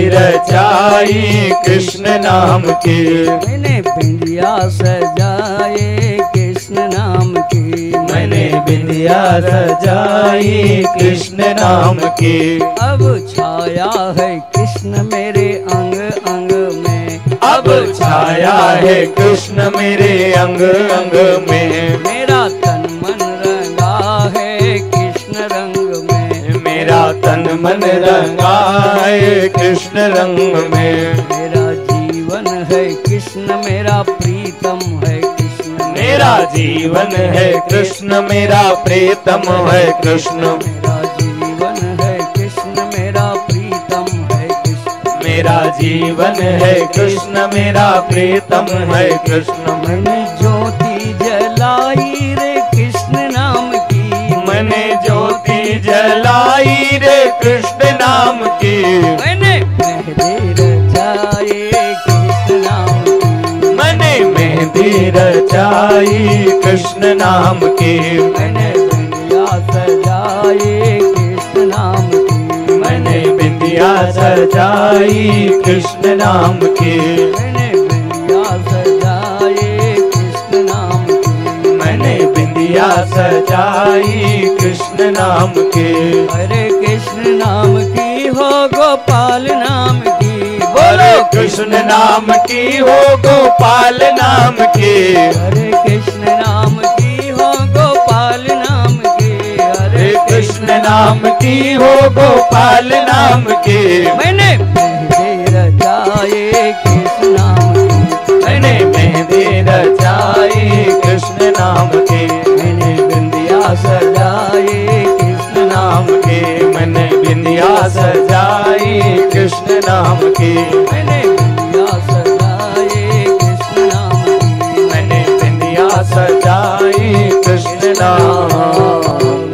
रचाई कृष्ण नाम की। मैंने बिंदिया सजाए कृष्ण नाम की। मैंने बिंदिया सजाई कृष्ण नाम की। अब छाया है कृष्ण मेरे अंग अंग में। अब छाया है कृष्ण मेरे अंग अंग में। मेरा तन मन रंगा है कृष्ण रंग में। मेरा तन मन रंगा है कृष्ण रंग में। मेरा जीवन है कृष्ण मेरा प्रीतम है कृष्ण। मेरा जीवन है कृष्ण मेरा प्रीतम है कृष्ण। मेरा जीवन है कृष्ण मेरा प्रीतम है कृष्ण। मेरा जीवन है कृष्ण मेरा प्रीतम है कृष्ण। मैंने ज्योति जलाई रे कृष्ण नाम की। मैंने ज्योति जलाई रे कृष्ण नाम की। मैंने मेहंदी रचाए कृष्ण नाम की। मैंने मेहंदी रचाई कृष्ण नाम की। मैंने बिंदिया सजाए कृष्ण नाम की। मैंने बिंदिया सजाई कृष्ण नाम की। मैंने बिंदिया सजाए कृष्ण नाम की। मैंने बिंदिया सजाई कृष्ण नाम की। हरे कृष्ण नाम की हो गोपाल नाम की। बोलो कृष्ण नाम की हो गोपाल नाम की। हरे कृष्ण नाम की हो गोपाल नाम की। हरे कृष्ण नाम की हो गोपाल नाम की। मैंने मेहंदी रचाए कृष्ण नाम की। मैंने मेहंदी रचाई कृष्ण नाम की। मैंने बिंदिया सजाए कृष्ण नाम की। मैंने बिंदिया सजाई कृष्ण नाम की। मैंने बिंदिया सजाए कृष्ण नाम की। मैंने बिंदिया सजाई कृष्ण नाम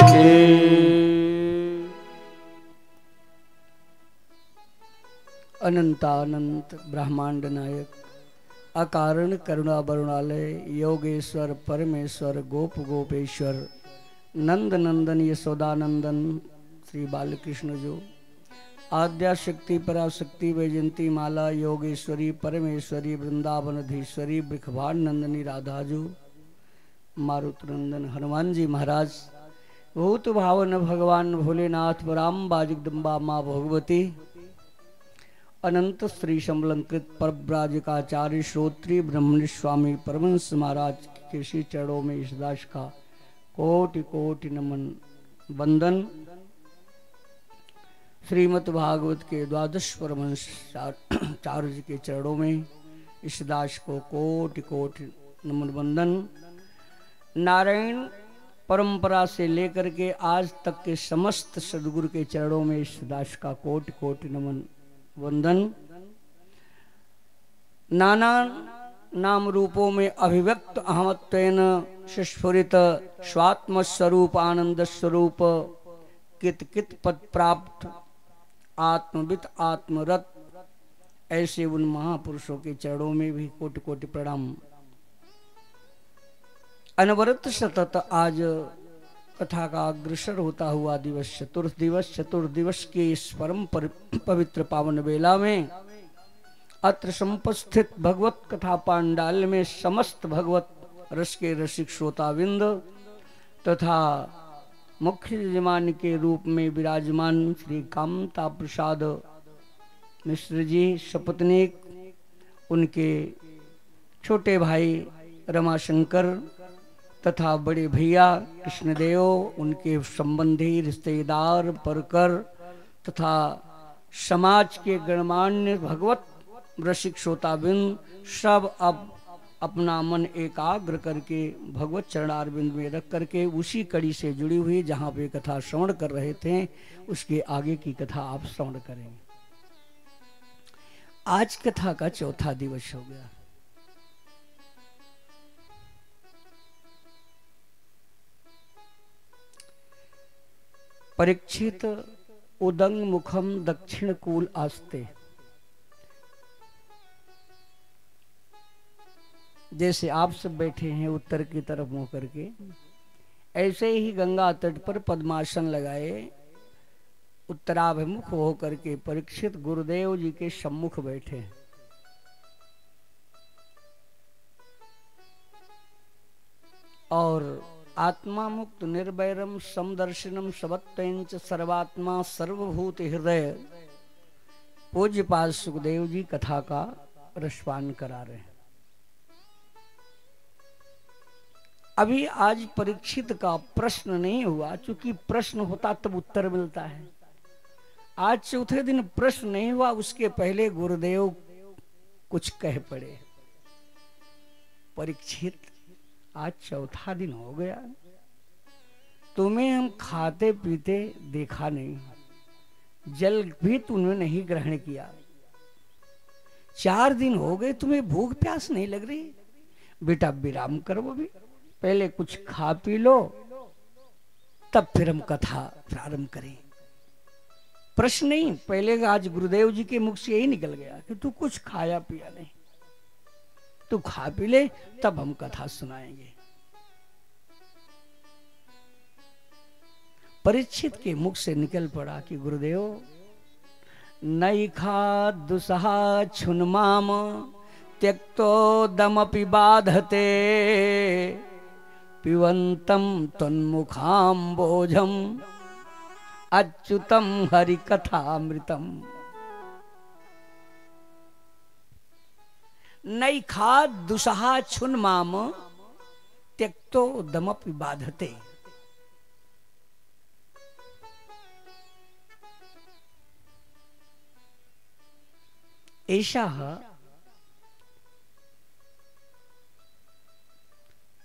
की। अनंतानंत ब्रह्मांड नायक अकारण करुणा वरुणालय योगेश्वर परमेश्वर गोप गोपेश्वर नंद नंदन यशोदानंदन श्री बालकृष्ण जो आद्या शक्ति पराशक्ति वैजंती माला योगेश्वरी परमेश्वरी वृंदावनधीश्वरी ब्रिखभान नंदनी राधा जो मारुत नंदन हनुमान जी महाराज भूत भावन भगवान भोलेनाथ राम बाजगदम्बा माँ भगवती अनंत श्री शमलंकृत परव्राजकाचार्य श्रोत्री ब्रह्मण स्वामी परमंश महाराज के श्री चरणों में इस दास का कोटि कोटि नमन वंदन। श्रीमद् भागवत के द्वादश परमंश चार्य के चरणों में इस दास को कोटि कोटि नमन वंदन। नारायण परंपरा से लेकर के आज तक के समस्त सदगुरु के चरणों में इस दास का कोटि कोटि नमन वंदन। नाना नाम रूपों में अभिव्यक्त अहमत्वेन सुस्फुरित स्वात्म स्वरूप आनंद स्वरूप कित कित पद प्राप्त आत्मवित आत्मरत ऐसे उन महापुरुषों के चरणों में भी कोटि कोटि प्रणाम। अनवरत सतत आज कथा का अग्रसर होता हुआ दिवस चतुर्दिवस के इस परम पवित्र पावन बेला में अत्र समुपस्थित भगवत कथा पांडाल में समस्त भगवत रस के रसिक श्रोताविंद तथा मुख्य यजमान के रूप में विराजमान श्री कामता प्रसाद मिश्र जी सपत्नीक, उनके छोटे भाई रमाशंकर तथा बड़े भैया कृष्णदेव, उनके संबंधी रिश्तेदार परकर तथा समाज के गणमान्य भगवत रसिक श्रोताबिंद सब अब अपना मन एकाग्र करके भगवत चरणारविंद में रख करके उसी कड़ी से जुड़ी हुई जहाँ पे कथा श्रवण कर रहे थे उसके आगे की कथा आप श्रवण करेंगे। आज कथा का चौथा दिवस हो गया। परीक्षित उदंग मुखम दक्षिण कूल आस्ते, जैसे आप सब बैठे हैं उत्तर की तरफ मुंह करके, ऐसे ही गंगा तट पर पद्मासन लगाए उत्तराभिमुख होकर के परीक्षित गुरुदेव जी के सम्मुख बैठे। और आत्मा मुक्त निर्वैरम समदर्शनम सबत्वंच सर्वात्मा सर्वभूत हृदय पूज्यपाद सुखदेव जी कथा का रसपान करा रहे हैं। अभी आज परीक्षित का प्रश्न नहीं हुआ, चूंकि प्रश्न होता तब उत्तर मिलता है। आज चौथे दिन प्रश्न नहीं हुआ, उसके पहले गुरुदेव कुछ कह पड़े। परीक्षित, आज चौथा दिन हो गया, तुम्हें हम खाते पीते देखा नहीं, जल भी तुमने नहीं ग्रहण किया, 4 दिन हो गए, तुम्हें भूख प्यास नहीं लग रही? बेटा विराम करो, भी पहले कुछ खा पी लो, तब फिर हम कथा प्रारंभ करें। प्रश्न नहीं, पहले आज गुरुदेव जी के मुख से यही निकल गया कि तू कुछ खाया पिया नहीं, तू खा पी ले, तब हम कथा सुनाएंगे। परीक्षित के मुख से निकल पड़ा कि गुरुदेव, नई खा दुसहा छुनमाम त्यक्तो दमपि बाधते पिबंतम तन्मुखाम्बोजम अच्युतम हरिकथामृतम। नई खा दुसहा छुनमाम त्यक्तो दमपि बाधते। ऐसा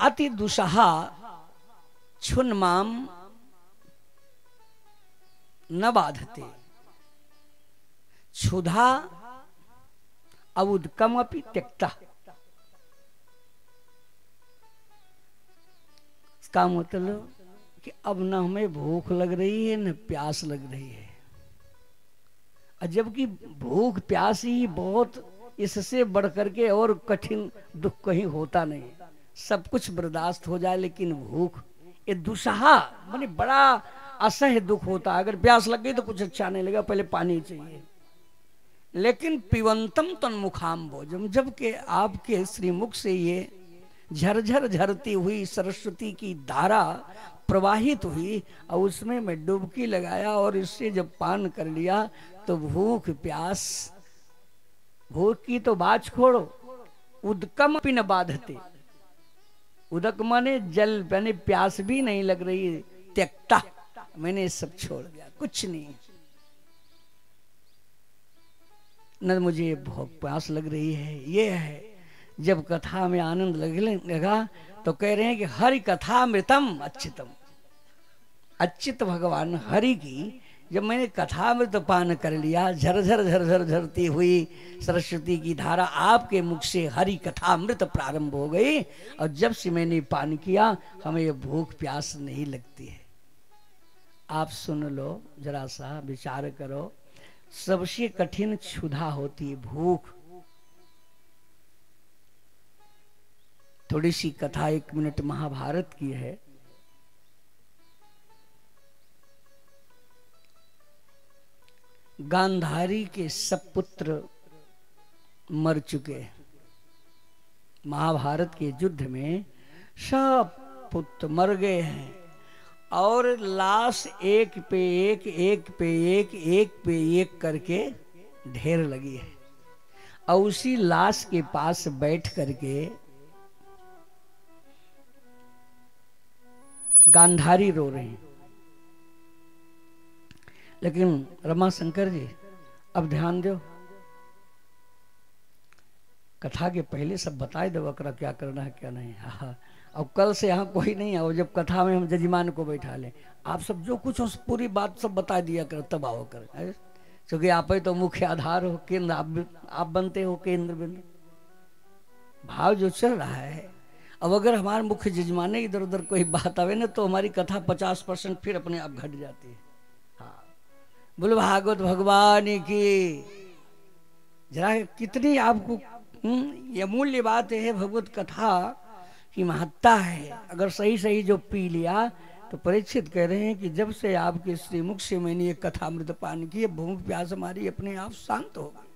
अति दुसहा छुन्माम न बाधते क्षुधा अवुदकम अपि त्यक्ता। इसका मतलब कि अब न हमें भूख लग रही है न प्यास लग रही है, जबकि भूख प्यास ही बहुत, इससे बढ़कर के और कठिन दुख कहीं होता नहीं। सब कुछ बर्दाश्त हो जाए, लेकिन भूख, ये दुसहा माने बड़ा असह्य दुख होता है। अगर प्यास लग गई तो कुछ अच्छा नहीं लगेगा, पहले पानी चाहिए। लेकिन पिबंतम तन्मुखाम्बोजम, जबकि आपके श्रीमुख से ये झरझर झरती हुई सरस्वती की धारा प्रवाहित हुई, और उसमें मैं डुबकी लगाया और इससे जब पान कर लिया तो भूख प्यास, भूख की तो बात छोड़ो, उदकम अपि न बाधते। उदक माने जल, यानी प्यास भी नहीं लग रही। त्यक्ता, मैंने सब छोड़ दिया, कुछ नहीं, न मुझे भूख प्यास लग रही है। ये है जब कथा में आनंद लगने लगा तो कह रहे हैं कि हरि कथा मृतम अच्युतम। अच्युत भगवान हरि की जब मैंने कथामृत पान कर लिया, झरझर झरझर झरती हुई सरस्वती की धारा आपके मुख से हरि कथामृत प्रारंभ हो गई, और जब से मैंने पान किया हमें ये भूख प्यास नहीं लगती है। आप सुन लो, जरा सा विचार करो, सबसे कठिन क्षुधा होती है, भूख। थोड़ी सी कथा 1 मिनट महाभारत की है। गांधारी के सब पुत्र मर चुके। महाभारत के युद्ध में सब पुत्र मर गए हैं, और लाश एक पे एक, एक पे एक, एक पे एक करके ढेर लगी है। और उसी लाश के पास बैठ करके गांधारी रो रहे हैं। लेकिन रमाशंकर जी, अब ध्यान दो, कथा के पहले सब बताए दो अकरा क्या करना है क्या नहीं। हाँ, अब कल से यहाँ कोई नहीं आओ, जब कथा में हम जजमान को बैठा लें, आप सब जो कुछ उस पूरी बात सब बता दिया कर, तब आओ कर, क्योंकि आप ही तो मुख्य आधार हो, केंद्र आप बनते हो, केंद्र बिंदु। भाव जो चल रहा है, अब अगर हमारे मुख्य जजमाने इधर उधर कोई बात आवे ना, तो हमारी कथा 50% फिर अपने आप घट जाती है। हाँ, बोलो भागवत भगवान की। जरा कितनी आपको ये मूल्य बात है, भगवत कथा की महत्ता है। अगर सही सही जो पी लिया तो परीक्षित कह रहे हैं कि जब से आपके श्रीमुख से मैंने ये कथामृत पान की, भूख प्यास हमारी अपने आप शांत हो गई।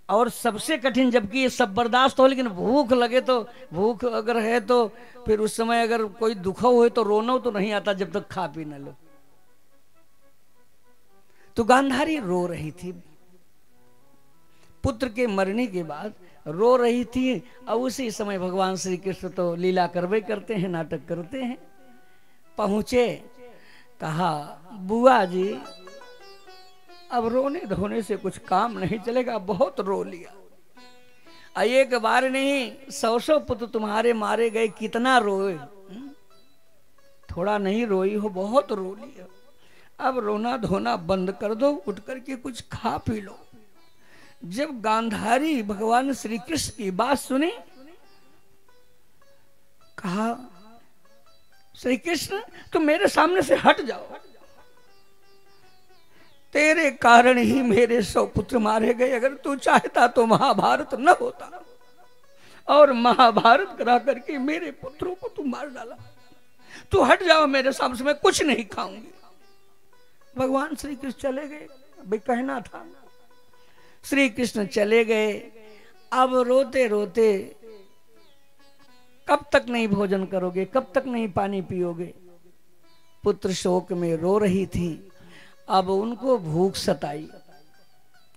और सबसे कठिन, जबकि ये सब बर्दाश्त हो, लेकिन भूख लगे तो, भूख अगर है तो फिर उस समय अगर कोई दुख हो तो रोना तो नहीं आता जब तक खा पी न लो। तो गांधारी रो रही थी, पुत्र के मरने के बाद रो रही थी। और उसी समय भगवान श्री कृष्ण तो लीला करवे करते हैं, नाटक करते हैं। पहुंचे, कहा बुआ जी अब रोने धोने से कुछ काम नहीं चलेगा, बहुत रो लिया। एक बार नहीं 100 पुत्र तुम्हारे मारे गए, कितना रोए, थोड़ा नहीं रोई हो, बहुत रो लिया। अब रोना धोना बंद कर दो, उठ करके कुछ खा पी लो। जब गांधारी भगवान श्री कृष्ण की बात सुनी, कहा श्री कृष्ण तुम मेरे सामने से हट जाओ, तेरे कारण ही मेरे 100 पुत्र मारे गए। अगर तू चाहता तो महाभारत न होता, और महाभारत करा करके मेरे पुत्रों को तू मार डाला। तू हट जाओ मेरे सामने से, मैं कुछ नहीं खाऊंगी। भगवान श्री कृष्ण चले गए, अभी कहना था। श्री कृष्ण चले गए। अब रोते रोते, कब तक नहीं भोजन करोगे, कब तक नहीं पानी पियोगे। पुत्र शोक में रो रही थी। अब उनको भूख सताई,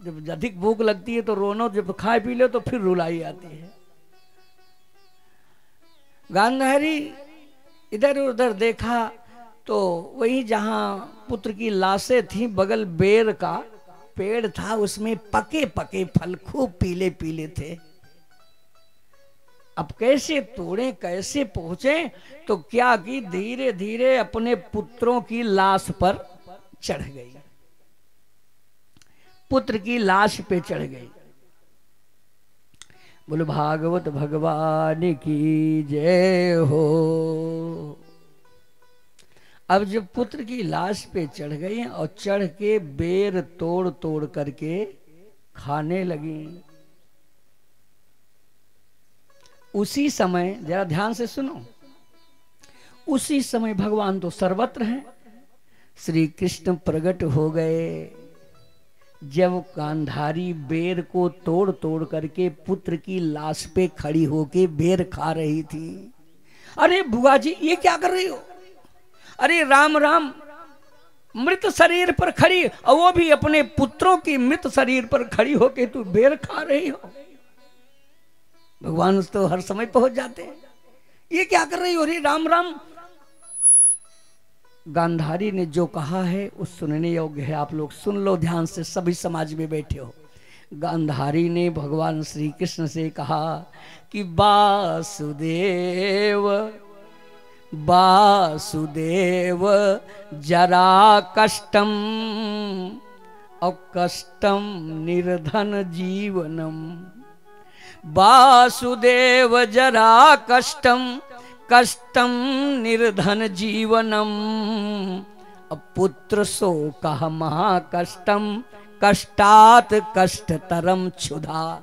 जब अधिक भूख लगती है तो रोनो, जब खा पी लो तो फिर रुलाई आती है। गांधारी इधर उधर देखा तो वहीं जहां पुत्र की लाशें थी, बगल बेर का पेड़ था, उसमें पके पके फल खूब पीले पीले थे। अब कैसे तोड़े, कैसे पहुंचे, तो क्या कि धीरे धीरे अपने पुत्रों की लाश पर चढ़ गई, पुत्र की लाश पे चढ़ गई। बोलो भागवत भगवान की जय हो। अब जब पुत्र की लाश पे चढ़ गई और चढ़ के बेर तोड़ तोड़ करके खाने लगी, उसी समय, जरा ध्यान से सुनो, उसी समय भगवान तो सर्वत्र हैं, श्री कृष्ण प्रकट हो गए। जब गांधारी बेर को तोड़ तोड़ करके पुत्र की लाश पे खड़ी होके बेर खा रही थी। अरे बुआ जी ये क्या कर रही हो? अरे राम राम, मृत शरीर पर खड़ी, और वो भी अपने पुत्रों की मृत शरीर पर खड़ी होके तू बेर खा रही हो। भगवान तो हर समय पहुंच जाते हैं, ये क्या कर रही हो? अरे राम राम। गांधारी ने जो कहा है वो सुनने योग्य है, आप लोग सुन लो ध्यान से, सभी समाज में बैठे हो। गांधारी ने भगवान श्री कृष्ण से कहा कि वासुदेव वासुदेव जरा कष्टम अकष्टम निर्धन जीवनम, वासुदेव जरा कष्टम कष्टम निर्धन जीवनम, पुत्र शोकः महाकष्टम कष्टात् कष्टतरम क्षुधा।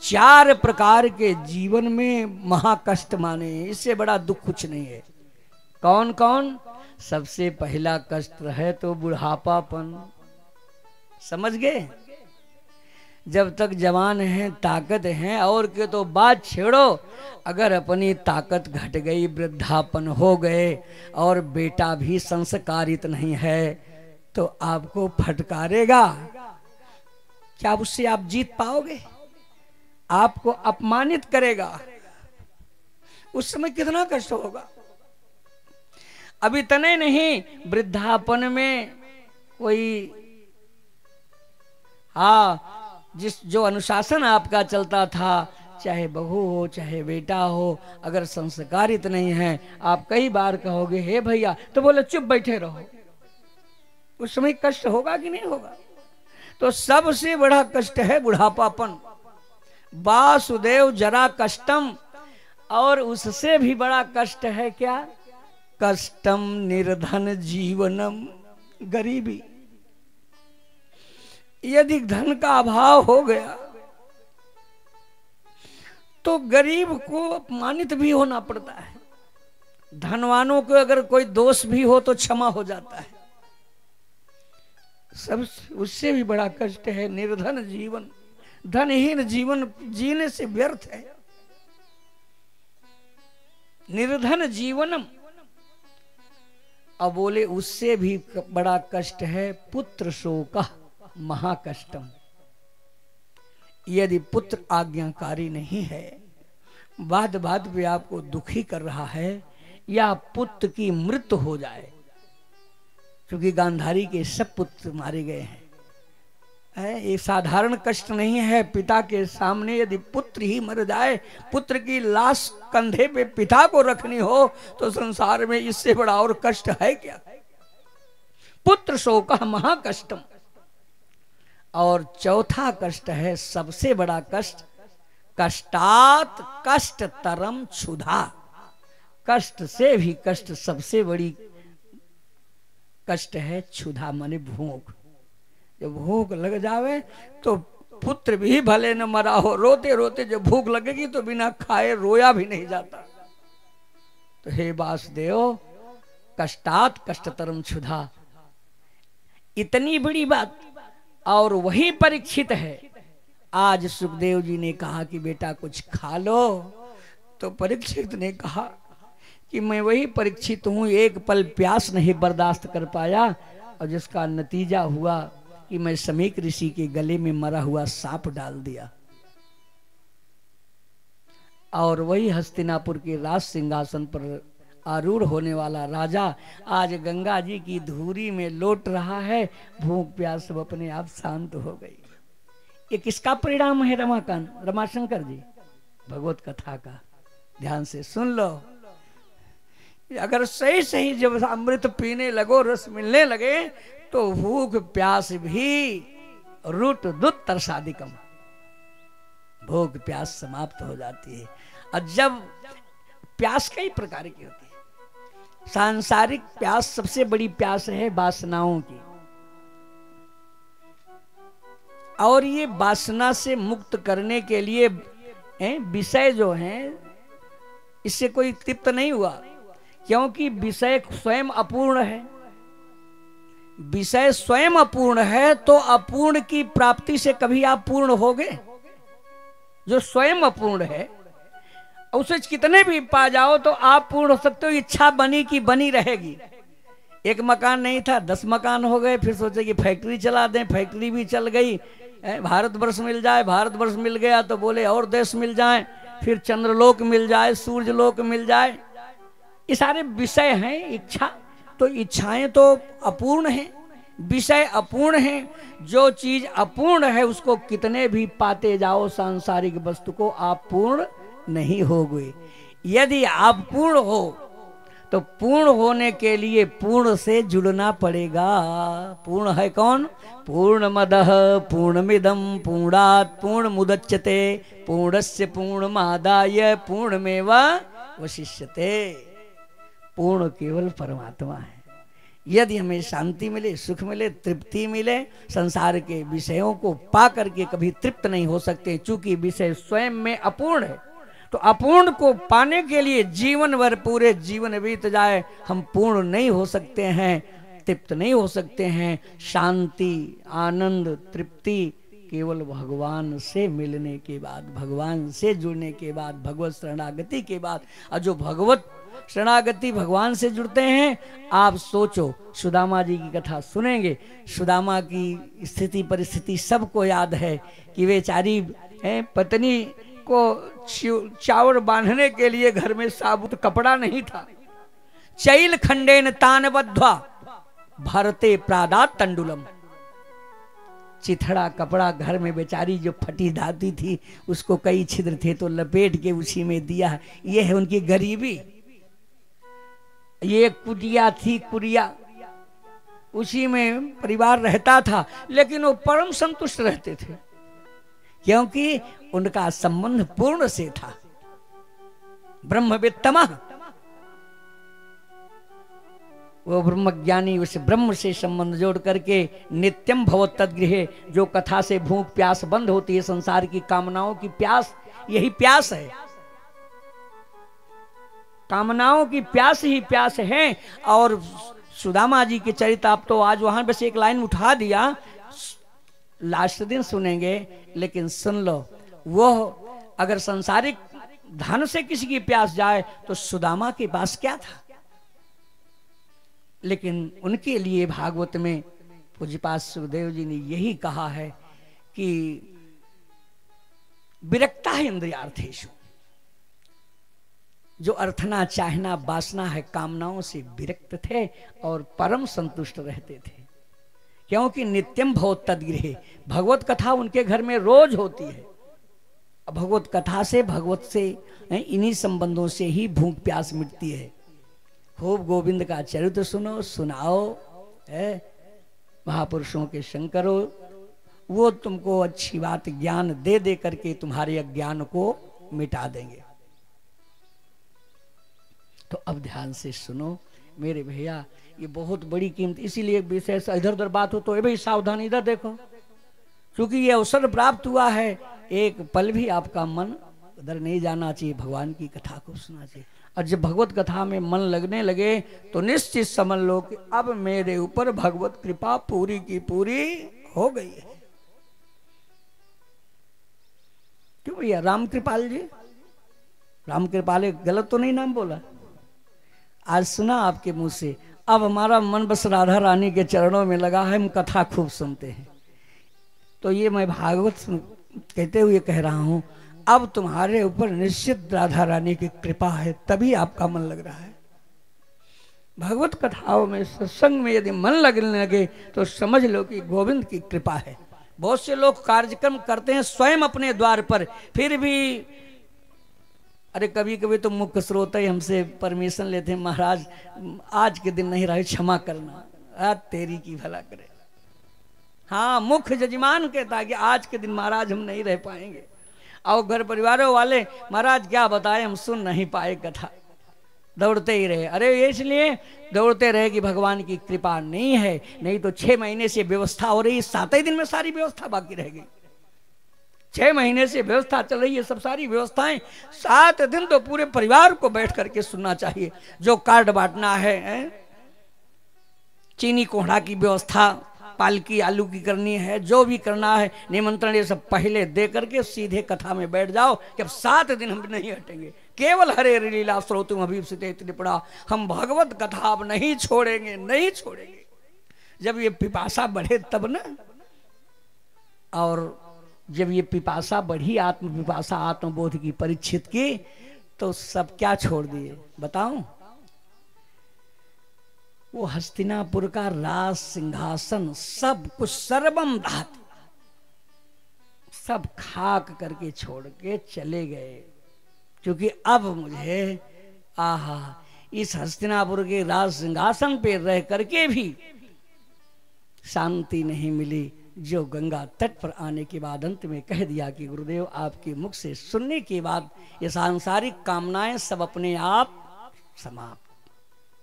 4 प्रकार के जीवन में महाकष्ट माने, इससे बड़ा दुख कुछ नहीं है। कौन कौन? सबसे पहला कष्ट है तो बुढ़ापापन, समझ गए? जब तक जवान हैं, ताकत है, और के तो बात छेड़ो। अगर अपनी ताकत घट गई, वृद्धापन हो गए और बेटा भी संस्कारित नहीं है तो आपको फटकारेगा। क्या उससे आप जीत पाओगे? आपको अपमानित करेगा। उस समय कितना कष्ट होगा। अभी तने नहीं, वृद्धापन में कोई जो अनुशासन आपका चलता था, चाहे बहू हो चाहे बेटा हो, अगर संस्कारित नहीं है, आप कई बार कहोगे हे भैया, तो बोले चुप बैठे रहो। उस समय कष्ट होगा कि नहीं होगा? तो सबसे बड़ा कष्ट है बुढ़ापापन। वासुदेव जरा कष्टम, और उससे भी बड़ा कष्ट है क्या? कष्टम निर्धन जीवनम, गरीबी। यदि धन का अभाव हो गया तो गरीब को अपमानित भी होना पड़ता है। धनवानों को अगर कोई दोष भी हो तो क्षमा हो जाता है। सब उससे भी बड़ा कष्ट है निर्धन जीवन। धनहीन जीवन जीने से व्यर्थ है। निर्धन जीवनम। अब बोले उससे भी बड़ा कष्ट है पुत्र शोक महाकष्टम। यदि पुत्र आज्ञाकारी नहीं है, बाद बाद भी आपको दुखी कर रहा है, या पुत्र की मृत्यु हो जाए, क्योंकि गांधारी के सब पुत्र मारे गए हैं। ये साधारण कष्ट नहीं है। पिता के सामने यदि पुत्र ही मर जाए, पुत्र की लाश कंधे पे पिता को रखनी हो, तो संसार में इससे बड़ा और कष्ट है क्या? पुत्र शोक महाकष्टम। और चौथा कष्ट है सबसे बड़ा कष्ट, कष्टात कष्ट तरम क्षुधा। कष्ट से भी कष्ट सबसे बड़ी कष्ट है क्षुधा, माने भूख। जब भूख लग जावे तो पुत्र भी भले न मरा हो, रोते रोते जब भूख लगेगी तो बिना खाए रोया भी नहीं जाता। तो हे वासुदेव, कष्टात कष्टतरम क्षुधा, इतनी बड़ी बात। और वही परीक्षित है। आज सुखदेव जी ने कहा कि बेटा कुछ खा लो, तो परीक्षित ने कहा कि मैं वही परीक्षित हूं, एक पल प्यास नहीं बर्दाश्त कर पाया, और जिसका नतीजा हुआ कि मैं समीक ऋषि के गले में मरा हुआ सांप डाल दिया। और वही हस्तिनापुर के राज सिंहासन पर आरूढ़ होने वाला राजा आज गंगा जी की धूरी में लौट रहा है। भूख प्यास सब अपने आप शांत हो गई। ये किसका परिणाम है? रमाशंकर जी भगवत कथा का। ध्यान से सुन लो। अगर सही सही जब अमृत पीने लगो, रस मिलने लगे, तो भूख प्यास भी रुट दुत तरसादिकम, भूख प्यास समाप्त हो जाती है। और जब प्यास कई प्रकार की होती है, सांसारिक प्यास सबसे बड़ी प्यास है वासनाओं की, और ये वासना से मुक्त करने के लिए विषय जो हैं, इससे कोई तृप्त नहीं हुआ, क्योंकि विषय स्वयं अपूर्ण है। विषय स्वयं अपूर्ण है, तो अपूर्ण की प्राप्ति से कभी आप पूर्ण होगे? जो स्वयं अपूर्ण है उसे कितने भी पा जाओ तो आप पूर्ण हो सकते हो। इच्छा बनी की बनी रहेगी। एक मकान नहीं था, 10 मकान हो गए। फिर सोचे कि फैक्ट्री चला दें, फैक्ट्री भी चल गई। भारतवर्ष मिल जाए, भारतवर्ष मिल गया तो बोले और देश मिल जाए, फिर चंद्रलोक मिल जाए, सूर्यलोक मिल जाए। ये सारे विषय हैं इच्छा। तो इच्छाएं तो अपूर्ण हैं, विषय अपूर्ण हैं। जो चीज अपूर्ण है उसको कितने भी पाते जाओ सांसारिक वस्तु को, आप पूर्ण नहीं हो गए। यदि आप पूर्ण हो तो पूर्ण होने के लिए पूर्ण से जुड़ना पड़ेगा। पूर्ण है कौन? पूर्णमदः पूर्णमिदं पूर्णात् पूर्णमुदच्यते पूर्णस्य पूर्णमादाय पूर्णमेवावशिष्यते। पूर्ण केवल परमात्मा है। यदि हमें शांति मिले, सुख मिले, तृप्ति मिले, संसार के विषयों को पा करके कभी तृप्त नहीं हो सकते, चूंकि विषय स्वयं में अपूर्ण है। तो अपूर्ण को पाने के लिए जीवन भर पूरे जीवन बीत जाए, हम पूर्ण नहीं हो सकते हैं, तृप्त नहीं हो सकते हैं। शांति, आनंद, तृप्ति केवल भगवान से मिलने के बाद, भगवान से जुड़ने के बाद, भगवत शरणागति के बाद। और जो भगवत शरणागति भगवान से जुड़ते हैं, आप सोचो, सुदामा जी की कथा सुनेंगे। सुदामा की स्थिति परिस्थिति सबको याद है कि वे चारी पत्नी को चावल बांधने के लिए घर में साबुत कपड़ा नहीं था। चैल खंडेन तान बद्ध्वा भारते प्रादात तंडुलम। चिथड़ा कपड़ा घर में बेचारी जो फटी धाती थी, उसको कई छिद्र थे तो लपेट के उसी में दिया। ये है उनकी गरीबी। ये कुटिया थी, कुरिया, उसी में परिवार रहता था, लेकिन वो परम संतुष्ट रहते थे, क्योंकि उनका संबंध पूर्ण से था। ब्रह्मवेत्तम, वो ब्रह्मज्ञानी उस ब्रह्म से संबंध जोड़ करके नित्यम भवत तद्गृहे, जो कथा से भूख प्यास बंद होती है, संसार की कामनाओं की प्यास, यही प्यास है। कामनाओं की प्यास ही प्यास है। और सुदामा जी के चरित्र आप तो आज वहां बस एक लाइन उठा दिया, लास्ट दिन सुनेंगे, लेकिन सुन लो, वो अगर संसारिक धन से किसी की प्यास जाए तो सुदामा के पास क्या था, लेकिन उनके लिए भागवत में पूज्यपाद सुखदेव जी ने यही कहा है कि विरक्ता है इंद्रियार्थेषु, जो अर्थना चाहना वासना है कामनाओं से विरक्त थे और परम संतुष्ट रहते थे, क्योंकि नित्यम भवत तद्गृहे, भगवत कथा उनके घर में रोज होती है। भगवत कथा से, भगवत से, इन्हीं संबंधों से ही भूख प्यास मिटती है। खूब गोविंद का चरित्र सुनो, सुनाओ, महापुरुषों के शंकरो, वो तुमको अच्छी बात ज्ञान दे दे करके तुम्हारे अज्ञान को मिटा देंगे। तो अब ध्यान से सुनो मेरे भैया, ये बहुत बड़ी कीमत, इसीलिए विशेष इधर उधर बात हो तो ये भाई सावधान, इधर देखो, क्योंकि ये अवसर प्राप्त हुआ है, एक पल भी आपका मन उधर नहीं जाना चाहिए, भगवान की कथा को सुनना चाहिए। और जब भगवत कथा में मन लगने लगे तो निश्चित समझ लो कि अब मेरे ऊपर भगवत कृपा पूरी की पूरी हो गई है। क्यों भैया, राम कृपाल जी, राम कृपाल गलत तो नहीं नाम बोला, आज सुना आपके मुंह से। अब हमारा मन बस राधा रानी के चरणों में लगा है, हम कथा खूब सुनते हैं। तो ये मैं भागवत कहते हुए कह रहा हूं, अब तुम्हारे ऊपर निश्चित राधा रानी की कृपा है, तभी आपका मन लग रहा है। भगवत कथाओं में, सत्संग में यदि मन लगने लगे तो समझ लो कि गोविंद की कृपा है। बहुत से लोग कार्यक्रम करते हैं स्वयं अपने द्वार पर, फिर भी अरे कभी कभी तो मुख्य श्रोता ही हमसे परमिशन लेते हैं, महाराज आज के दिन नहीं रहे, क्षमा करना, आज तेरी की भला करे। हाँ, मुख्य जजमान कहता है कि आज के दिन महाराज हम नहीं रह पाएंगे। और घर परिवारों वाले, महाराज क्या बताए, हम सुन नहीं पाए कथा, दौड़ते ही रहे। अरे ये इसलिए दौड़ते रहे कि भगवान की कृपा नहीं है, नहीं तो 6 महीने से व्यवस्था हो रही, 7 ही दिन में सारी व्यवस्था बाकी रह गई। 6 महीने से व्यवस्था चल रही है, सब सारी व्यवस्थाएं, 7 दिन तो पूरे परिवार को बैठ करके सुनना चाहिए। जो कार्ड बांटना है, चीनी कोहड़ा की व्यवस्था, पालकी आलू की करनी है, जो भी करना है, निमंत्रण, ये सब पहले दे करके सीधे कथा में बैठ जाओ कि अब 7 दिन हम नहीं हटेंगे, केवल हरे लीला श्रोतुम अभीप से त्रिपुरा, हम भगवत कथा अब नहीं छोड़ेंगे, नहीं छोड़ेंगे। जब ये पिपासा बढ़े तब ना, और जब ये पिपासा बढ़ी, आत्म पिपासा, आत्मबोध की परीक्षित की, तो सब क्या छोड़ दिए बताऊं? वो हस्तिनापुर का राज सिंहासन सब कुछ, सर्वम दात, सब खाक करके छोड़ के चले गए। क्योंकि अब मुझे आहा, इस हस्तिनापुर के राज सिंहासन पे रह करके भी शांति नहीं मिली, जो गंगा तट पर आने के बाद अंत में कह दिया कि गुरुदेव आपके मुख से सुनने के बाद ये सांसारिक कामनाएं सब अपने आप समाप्त,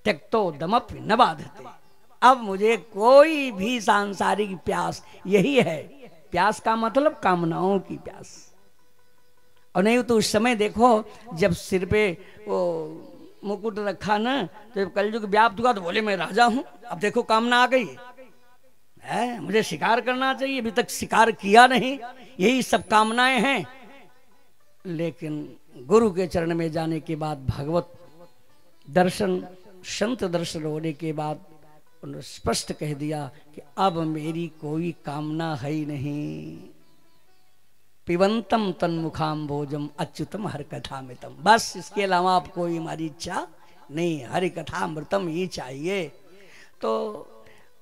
त्यक्तो दमपि न बाधते। अब मुझे कोई भी सांसारिक प्यास, यही है प्यास का मतलब, कामनाओं की प्यास। और नहीं तो उस समय देखो, जब सिर पे वो मुकुट रखा ना, तो जब कलयुग व्याप्त हुआ तो बोले मैं राजा हूं, अब देखो कामना आ गई है, मुझे शिकार करना चाहिए, अभी तक शिकार किया नहीं, यही सब कामनाएं हैं। लेकिन गुरु के चरण में जाने के बाद, भगवत दर्शन, संत दर्शन होने के बाद उन्होंने स्पष्ट कह दिया कि अब मेरी कोई कामना है ही नहीं। पिबंतम तन्मुखाम भोजम अच्युतम हर कथा मितम, बस इसके अलावा आप कोई हमारी इच्छा नहीं, हरि कथा अमृतम ही चाहिए। तो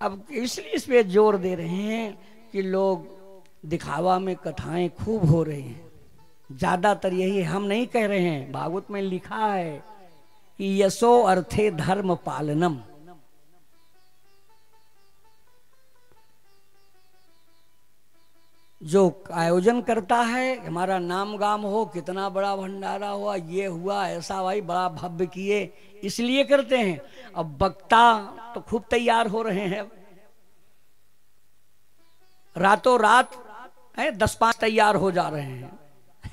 अब इसलिए इस पे जोर दे रहे हैं कि लोग दिखावा में कथाएं खूब हो रही हैं, ज्यादातर यही, हम नहीं कह रहे हैं, भागवत में लिखा है कि यशो अर्थे धर्म पालनम, जो आयोजन करता है, हमारा नाम गाम हो, कितना बड़ा भंडारा हुआ, ये हुआ, ऐसा भाई बड़ा भव्य किए, इसलिए करते हैं। अब वक्ता तो खूब तैयार हो रहे हैं, रातों रात 10-5 तैयार हो जा रहे हैं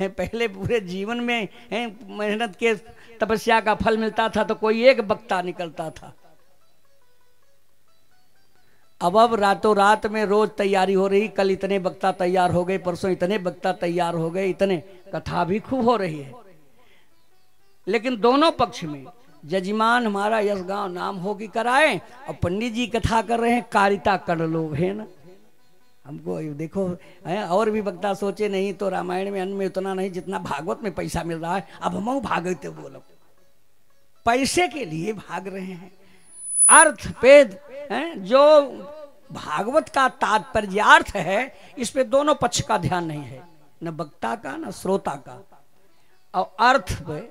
पहले पूरे जीवन में मेहनत के तपस्या का फल मिलता था तो कोई एक वक्ता निकलता था। अब रातों रात में रोज तैयारी हो रही, कल इतने वक्ता तैयार हो गए, परसों इतने वक्ता तैयार हो गए, इतने कथा भी खूब हो रही है। लेकिन दोनों पक्ष में जजमान हमारा यश गांव नाम होगी कराए और पंडित जी कथा कर रहे हैं, कारिता कर लो है ना। हमको देखो है, और भी वक्ता सोचे नहीं तो रामायण में अन्न में उतना नहीं जितना भागवत में पैसा मिल रहा है, अब हम भागते बोलो, पैसे के लिए भाग रहे हैं। अर्थ पेद है, जो भागवत का तात्पर्यार्थ है, इस पे दोनों पक्ष का ध्यान नहीं है, न वक्ता का न श्रोता का, और अर्थ पे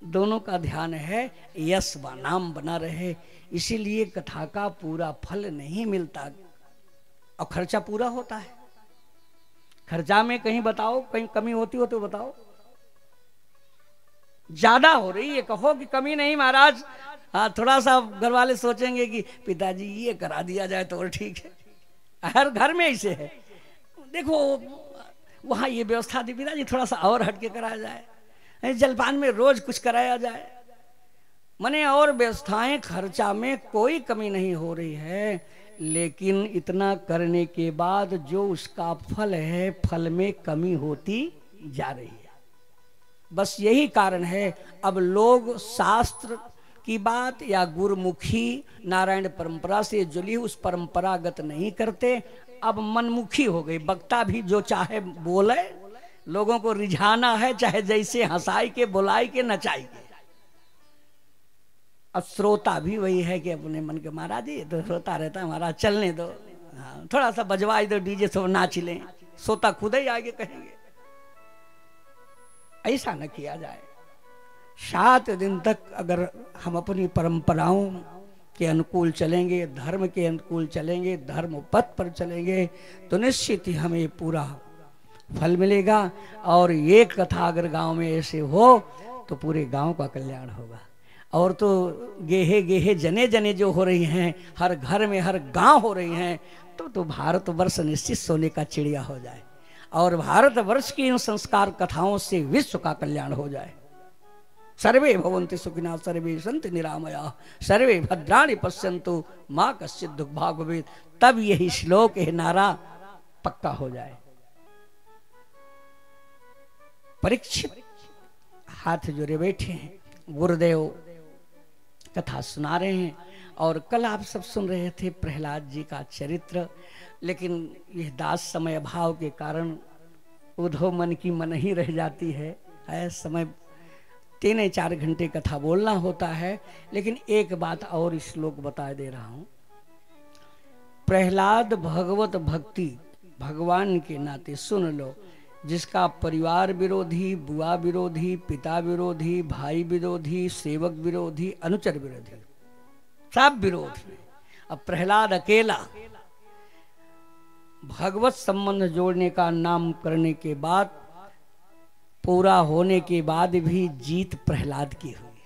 दोनों का ध्यान है, यश व नाम बना रहे। इसीलिए कथा का पूरा फल नहीं मिलता और खर्चा पूरा होता है। खर्चा में कहीं बताओ कहीं कमी होती हो तो बताओ, ज्यादा हो रही है कहो कि कमी नहीं महाराज। हाँ, थोड़ा सा घर वाले सोचेंगे कि पिताजी ये करा दिया जाए तो और ठीक है। हर घर में ऐसे है, देखो वहां ये व्यवस्था थी, पिताजी थोड़ा सा और हटके कराया जाए, जलपान में रोज कुछ कराया जाए, मने और व्यवस्थाएं, खर्चा में कोई कमी नहीं हो रही है। लेकिन इतना करने के बाद जो उसका फल है, फल में कमी होती जा रही है। बस यही कारण है अब लोग शास्त्र की बात या गुरुमुखी नारायण परंपरा से जुड़ी उस परंपरागत नहीं करते, अब मनमुखी हो गई। वक्ता भी जो चाहे बोले, लोगों को रिझाना है, चाहे जैसे हंसाई के बुलाई के नचाई के। अब श्रोता भी वही है कि अपने मन के महाराज जी तो श्रोता रहता है, महाराज चलने दो, हाँ, थोड़ा सा बजवाई दो डीजे, सब नाच लें, श्रोता खुद ही आगे कहेंगे। ऐसा न किया जाए। 7 दिन तक अगर हम अपनी परंपराओं के अनुकूल चलेंगे, धर्म के अनुकूल चलेंगे, धर्म पथ पर चलेंगे, तो निश्चित ही हमें पूरा फल मिलेगा। और ये कथा अगर गांव में ऐसे हो तो पूरे गांव का कल्याण होगा। और तो गेहे गेहे जने जने जो हो रही हैं, हर घर में हर गांव हो रही हैं, तो भारतवर्ष निश्चित सोने का चिड़िया हो जाए और भारतवर्ष की इन संस्कार कथाओं से विश्व का कल्याण हो जाए। सर्वे भवन्ति सुखिनः, सर्वे सन्तु निरामयाः, सर्वे भद्राणि पश्यन्तु मां कश्चित् दुःखभाग् भवेत्। तब यही श्लोक है नारा पक्का हो जाए। परीक्षित हाथ जोड़े बैठे हैं, गुरुदेव कथा सुना रहे हैं। और कल आप सब सुन रहे थे प्रहलाद जी का चरित्र, लेकिन यह दास समय अभाव के कारण उधो मन की मन ही रह जाती है। समय 3-4 घंटे कथा बोलना होता है। लेकिन एक बात और इस श्लोक बता दे रहा हूं। प्रहलाद भगवत भक्ति भगवान के नाते सुन लो, जिसका परिवार विरोधी, बुआ विरोधी, पिता विरोधी, भाई विरोधी, सेवक विरोधी, अनुचर विरोधी, सब विरोध में। अब प्रहलाद अकेला भगवत संबंध जोड़ने का नाम करने के बाद, पूरा होने के बाद भी जीत प्रहलाद की हुई,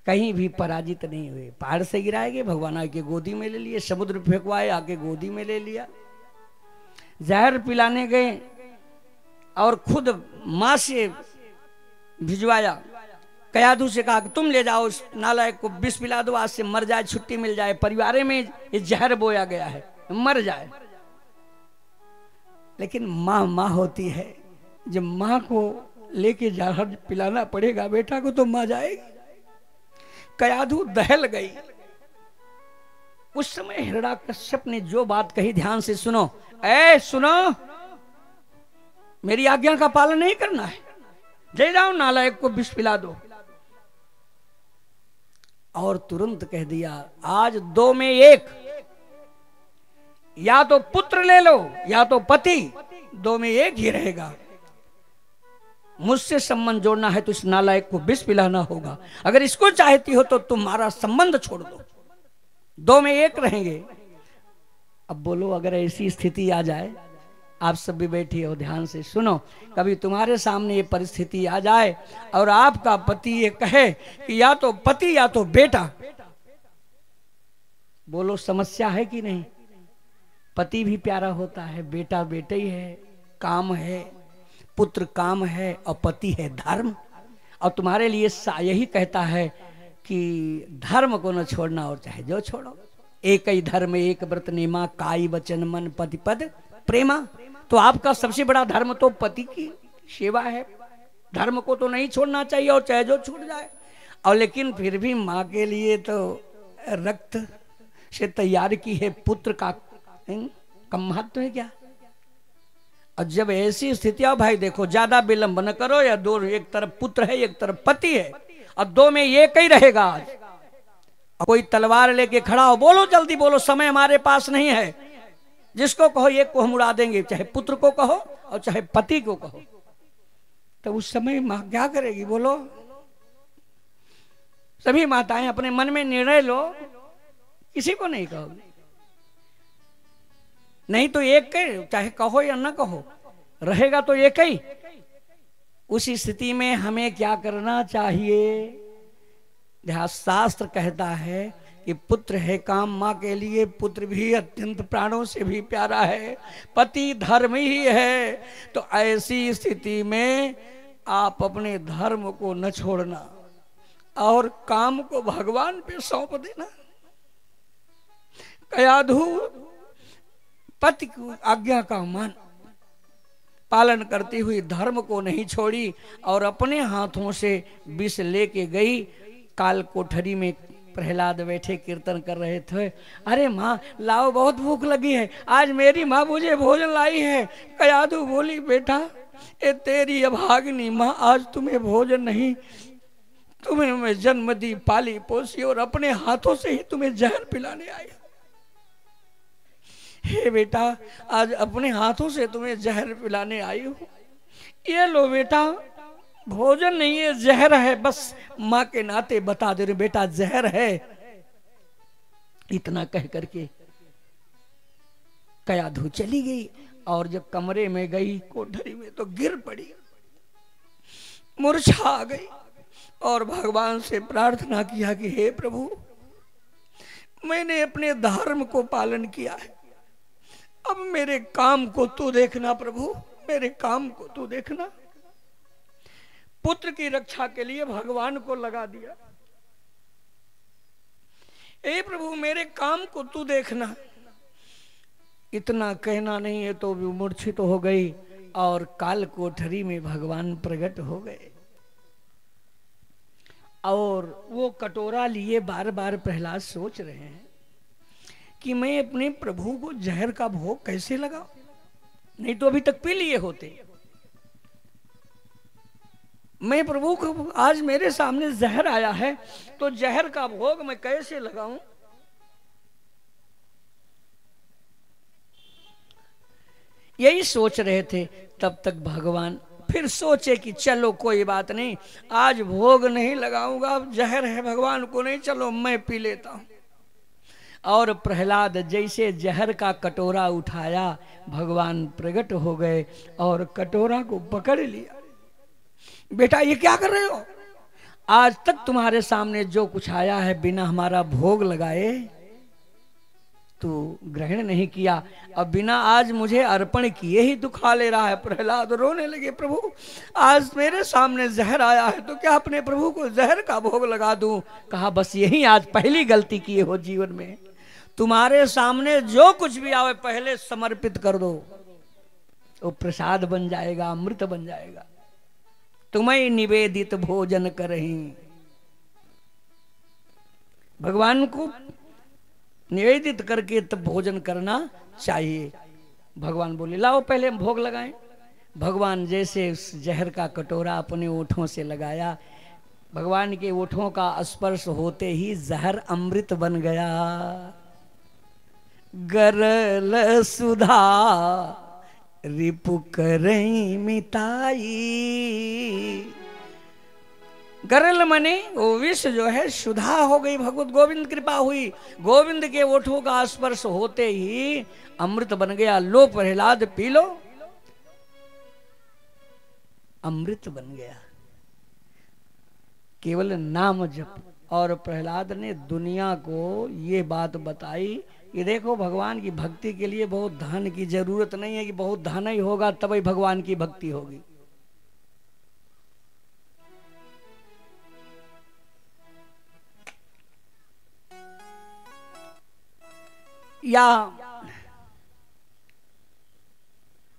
कहीं भी पराजित नहीं हुए। पहाड़ से गिराए गए, भगवान आके गोदी में ले लिए, समुद्र फेंकवाए, आके गोदी में ले लिया, जहर पिलाने गए और खुद मां से भिजवाया। कयाधु से कहा कि तुम ले जाओ इस नालायक को, विष पिला दो, आज से मर जाए, छुट्टी मिल जाए, परिवार में ये जहर बोया गया है, मर जाए। लेकिन माँ होती है, जब माँ को लेके जहर पिलाना पड़ेगा बेटा को तो माँ जाएगी। कयाधु दहल गई। उस समय हिरण्याकश्यप ने जो बात कही, ध्यान से सुनो, सुनो, मेरी आज्ञा का पालन नहीं करना है, ले जाओ नालायक को विष पिला दो। और तुरंत कह दिया, आज 2 में 1, या तो पुत्र ले लो या तो पति, 2 में 1 ही रहेगा। मुझसे संबंध जोड़ना है तो इस नालायक को विष पिलाना होगा। अगर इसको चाहती हो तो तुम्हारा संबंध छोड़ दो, 2 में 1 रहेंगे। अब बोलो, अगर ऐसी स्थिति आ जाए, आप सब भी बैठे हो, ध्यान से सुनो, कभी तुम्हारे सामने ये परिस्थिति आ जाए और आपका पति ये कहे कि या तो पति या तो बेटा, बोलो समस्या है कि नहीं? पति भी प्यारा होता है, बेटा बेटा ही है, काम है, पुत्र काम है और पति है धर्म। और तुम्हारे लिए यही कहता है कि धर्म को न छोड़ना और चाहे जो छोड़ो। एक ही धर्म एक व्रत नेमा, काई वचन मन पति पद प्रेमा। तो आपका सबसे बड़ा धर्म तो पति की सेवा है। धर्म को तो नहीं छोड़ना चाहिए और चाहे जो छूट जाए। और लेकिन फिर भी माँ के लिए तो रक्त से तैयार की है पुत्र का कम महत्व है क्या? और जब ऐसी स्थिति आओ भाई देखो, ज्यादा विलंब न करो। या दो, एक तरफ पुत्र है एक तरफ पति है और दो में एक ही रहेगा। आज कोई तलवार लेके खड़ा हो, बोलो जल्दी बोलो, समय हमारे पास नहीं है। जिसको कहो एक को हम उड़ा देंगे, चाहे पुत्र को कहो और चाहे पति को कहो। तो उस समय मां क्या करेगी बोलो? सभी माताएं अपने मन में निर्णय लो, किसी को नहीं कहोगे। नहीं तो एक के, चाहे कहो या ना कहो, रहेगा तो एक ही। उस स्थिति में हमें क्या करना चाहिए? शास्त्र कहता है कि पुत्र है काम माँ के लिए, पुत्र भी अत्यंत प्राणों से भी प्यारा है, पति धर्म ही है। तो ऐसी स्थिति में आप अपने धर्म को न छोड़ना और काम को भगवान पे सौंप देना। कयाधु पति की आज्ञा का मान पालन करती हुई धर्म को नहीं छोड़ी और अपने हाथों से विष लेके गई। काल कोठरी में प्रहलाद बैठे कीर्तन कर रहे थे। अरे माँ लाओ, बहुत भूख लगी है, आज मेरी माँ मुझे भोजन लाई है। कयाधु बोली बेटा ये तेरी अभागिनी माँ आज तुम्हें भोजन नहीं, तुम्हें मैं जन्म दी पाली पोसी और अपने हाथों से ही तुम्हें जहर पिलाने आई। हे बेटा आज अपने हाथों से तुम्हें जहर पिलाने आई हूं, ये लो बेटा, भोजन नहीं है जहर है, बस माँ के नाते बता दे रहे बेटा जहर है। इतना कह करके कयाधु चली गई और जब कमरे में गई कोठरी में तो गिर पड़ी, मूर्छा आ गई और भगवान से प्रार्थना किया कि हे प्रभु मैंने अपने धर्म को पालन किया है, अब मेरे काम को तू देखना प्रभु, मेरे काम को तू देखना। पुत्र की रक्षा के लिए भगवान को लगा दिया। हे प्रभु मेरे काम को तू देखना। इतना कहना नहीं है तो मूर्छित तो हो गई और काल कोठरी में भगवान प्रकट हो गए और वो कटोरा लिए बार बार प्रहलाद सोच रहे हैं कि मैं अपने प्रभु को जहर का भोग कैसे लगाऊं, नहीं तो अभी तक पी लिए होते। मैं प्रभु को आज मेरे सामने जहर आया है तो जहर का भोग मैं कैसे लगाऊं। यही सोच रहे थे, तब तक भगवान फिर सोचे कि चलो कोई बात नहीं, आज भोग नहीं लगाऊंगा, जहर है भगवान को नहीं, चलो मैं पी लेता हूं। और प्रहलाद जैसे जहर का कटोरा उठाया भगवान प्रकट हो गए और कटोरा को पकड़ लिया। बेटा ये क्या कर रहे हो? आज तक तुम्हारे सामने जो कुछ आया है बिना हमारा भोग लगाए तू ग्रहण नहीं किया, अब बिना आज मुझे अर्पण किए ही तू खा ले रहा है। प्रहलाद रोने लगे, प्रभु आज मेरे सामने जहर आया है तो क्या अपने प्रभु को जहर का भोग लगा दूं? कहा बस यही आज पहली गलती किए हो जीवन में, तुम्हारे सामने जो कुछ भी आवे पहले समर्पित कर दो, वो प्रसाद बन जाएगा, अमृत बन जाएगा। तुम्हें निवेदित भोजन करही, भगवान को निवेदित करके तब भोजन करना चाहिए। भगवान बोले लाओ पहले हम भोग लगाएं। भगवान जैसे उस जहर का कटोरा अपने ओठों से लगाया, भगवान के ओठों का स्पर्श होते ही जहर अमृत बन गया। गरल सुधा रिपु करई मिताई, गरल मने वो विष जो है सुधा हो गई, भगवत गोविंद कृपा हुई, गोविंद के ओठों का स्पर्श होते ही अमृत बन गया। लो प्रहलाद पी लो, अमृत बन गया, केवल नाम जप। और प्रहलाद ने दुनिया को ये बात बताई ये देखो भगवान की भक्ति के लिए बहुत धन की जरूरत नहीं है कि बहुत धन ही होगा तभी भगवान की भक्ति होगी। या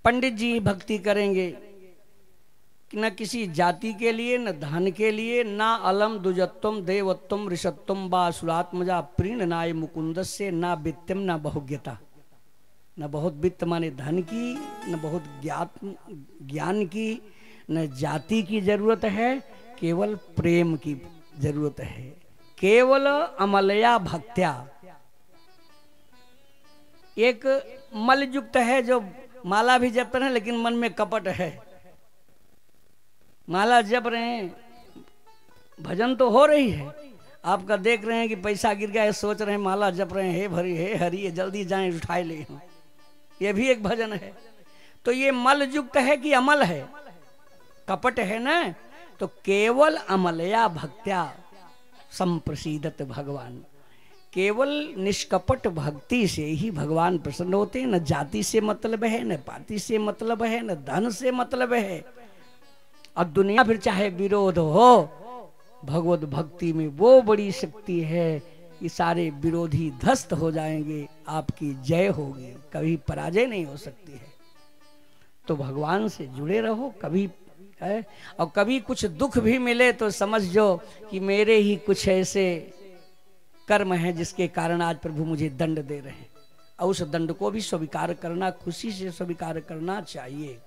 पंडित जी भक्ति करेंगे, न किसी जाति के लिए, न धन के लिए, न अलम दुजत्वम देवत्वम ऋषत्वम बासुरात्मजा प्रीण नाय मुकुंदस्य, न वित्तम न बहुज्ञता। न बहुत वित्त माने धन की, न बहुत ज्ञान की, न जाति की जरूरत है, केवल प्रेम की जरूरत है। केवल अमलया भक्त्या। एक मल युक्त है जो माला भी जप रहे हैं लेकिन मन में कपट है। माला जप रहे हैं, भजन तो हो रही है, आपका देख रहे हैं कि पैसा गिर गया है, सोच रहे हैं माला जप रहे हैं, हे भरी हे हरि जल्दी जाएं उठाए ले, ये भी एक भजन है। तो ये मल युक्त है कि अमल है, कपट है ना। तो केवल अमलया भक्त्या संप्रसीदत भगवान। केवल निष्कपट भक्ति से ही भगवान प्रसन्न होते हैं। न जाति से मतलब है, न पाति से मतलब है, न धन से मतलब है। और दुनिया फिर चाहे विरोध हो, भगवत भक्ति में वो बड़ी शक्ति है कि सारे विरोधी ध्वस्त हो जाएंगे, आपकी जय होगी, कभी पराजय नहीं हो सकती है। तो भगवान से जुड़े रहो कभी है। और कभी कुछ दुख भी मिले तो समझो कि मेरे ही कुछ ऐसे कर्म है जिसके कारण आज प्रभु मुझे दंड दे रहे हैं, और उस दंड को भी स्वीकार करना, खुशी से स्वीकार करना चाहिए।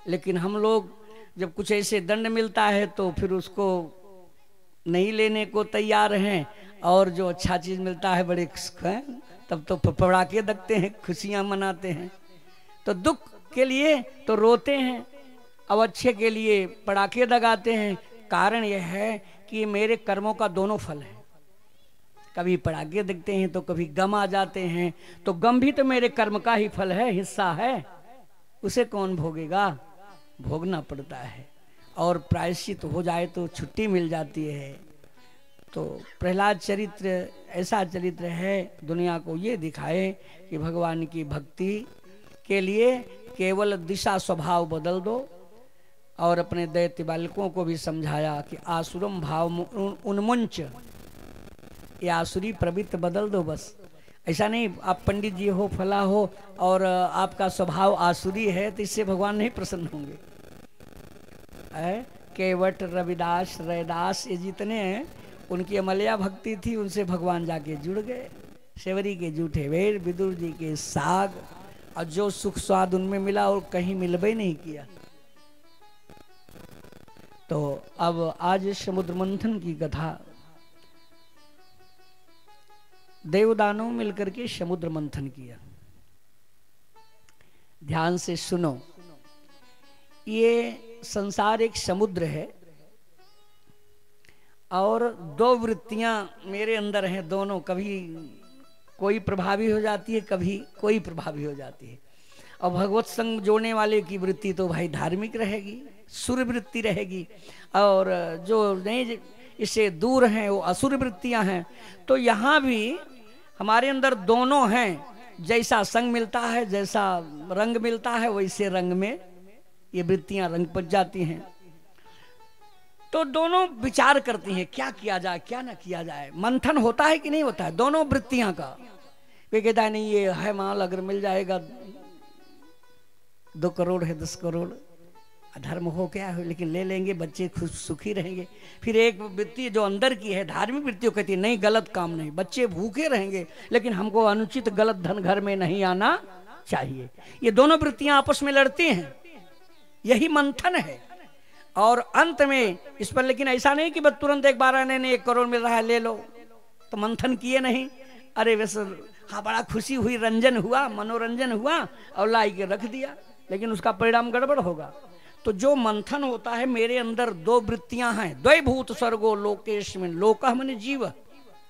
लेकिन हम लोग जब कुछ ऐसे दंड मिलता है तो फिर उसको नहीं लेने को तैयार हैं, और जो अच्छा चीज मिलता है बड़े तब तो पड़ाके दगते हैं, खुशियां मनाते हैं। तो दुख के लिए तो रोते हैं, अब अच्छे के लिए पड़ाके दगाते हैं। कारण यह है कि मेरे कर्मों का दोनों फल है। कभी पड़ाके दिखते हैं तो कभी गम आ जाते हैं, तो गम भी तो मेरे कर्म का ही फल है, हिस्सा है, उसे कौन भोगेगा? भोगना पड़ता है। और प्रायश्चित हो जाए तो छुट्टी मिल जाती है। तो प्रहलाद चरित्र ऐसा चरित्र है, दुनिया को ये दिखाए कि भगवान की भक्ति के लिए केवल दिशा स्वभाव बदल दो। और अपने दैत्य बालकों को भी समझाया कि आसुरम भाव उन्मुंच, ये आसुरी प्रवृत्ति बदल दो बस। ऐसा नहीं आप पंडित जी हो, फला हो और आपका स्वभाव आसुरी है तो इससे भगवान नहीं प्रसन्न होंगे। केवट, रविदास, रैदास ये जितने हैं उनकी अमल्या भक्ति थी, उनसे भगवान जाके जुड़ गए। सेवरी के जूठे वेर, विदुर जी के साग, और जो सुख स्वाद उनमें मिला और कहीं मिलबे ही नहीं किया। तो अब आज समुद्र मंथन की कथा, देवदानों मिलकर के समुद्र मंथन किया। ध्यान से सुनो, ये संसार एक समुद्र है और दो वृत्तियां मेरे अंदर हैं, दोनों कभी कोई प्रभावी हो जाती है, कभी कोई प्रभावी हो जाती है। और भगवत संग जोड़ने वाले की वृत्ति तो भाई धार्मिक रहेगी, सुर वृत्ति रहेगी, और जो नहीं इससे दूर हैं वो असुर वृत्तियां हैं। तो यहाँ भी हमारे अंदर दोनों हैं। जैसा संग मिलता है, जैसा रंग मिलता है, वैसे रंग में ये वृत्तियां रंग पच जाती हैं। तो दोनों विचार करती हैं क्या किया जाए, क्या ना किया जाए। मंथन होता है कि नहीं होता है दोनों वृत्तियां का। कोई कहता है नहीं ये है माल, अगर मिल जाएगा 2 करोड़ है, 10 करोड़ अधर्म हो क्या है, लेकिन ले लेंगे, बच्चे खुश सुखी रहेंगे। फिर एक वृत्ति जो अंदर की है धार्मिक वृत्ति, कहती है नहीं गलत काम नहीं, बच्चे भूखे रहेंगे लेकिन हमको अनुचित गलत धन घर में नहीं आना चाहिए। ये दोनों वृत्तियां आपस में लड़ती हैं, यही मंथन है। और अंत में इस पर, लेकिन ऐसा नहीं कि बस तुरंत एक बार आने ने 1 करोड़ मिल रहा है ले लो, तो मंथन किए नहीं। अरे वैसे हाँ बड़ा खुशी हुई, रंजन हुआ, मनोरंजन हुआ और लाई के रख दिया, लेकिन उसका परिणाम गड़बड़ होगा। तो जो मंथन होता है, मेरे अंदर 2 वृत्तियां हैं, द्वैभूत स्वर्गो लोकेशमिन, लोकः माने जीव,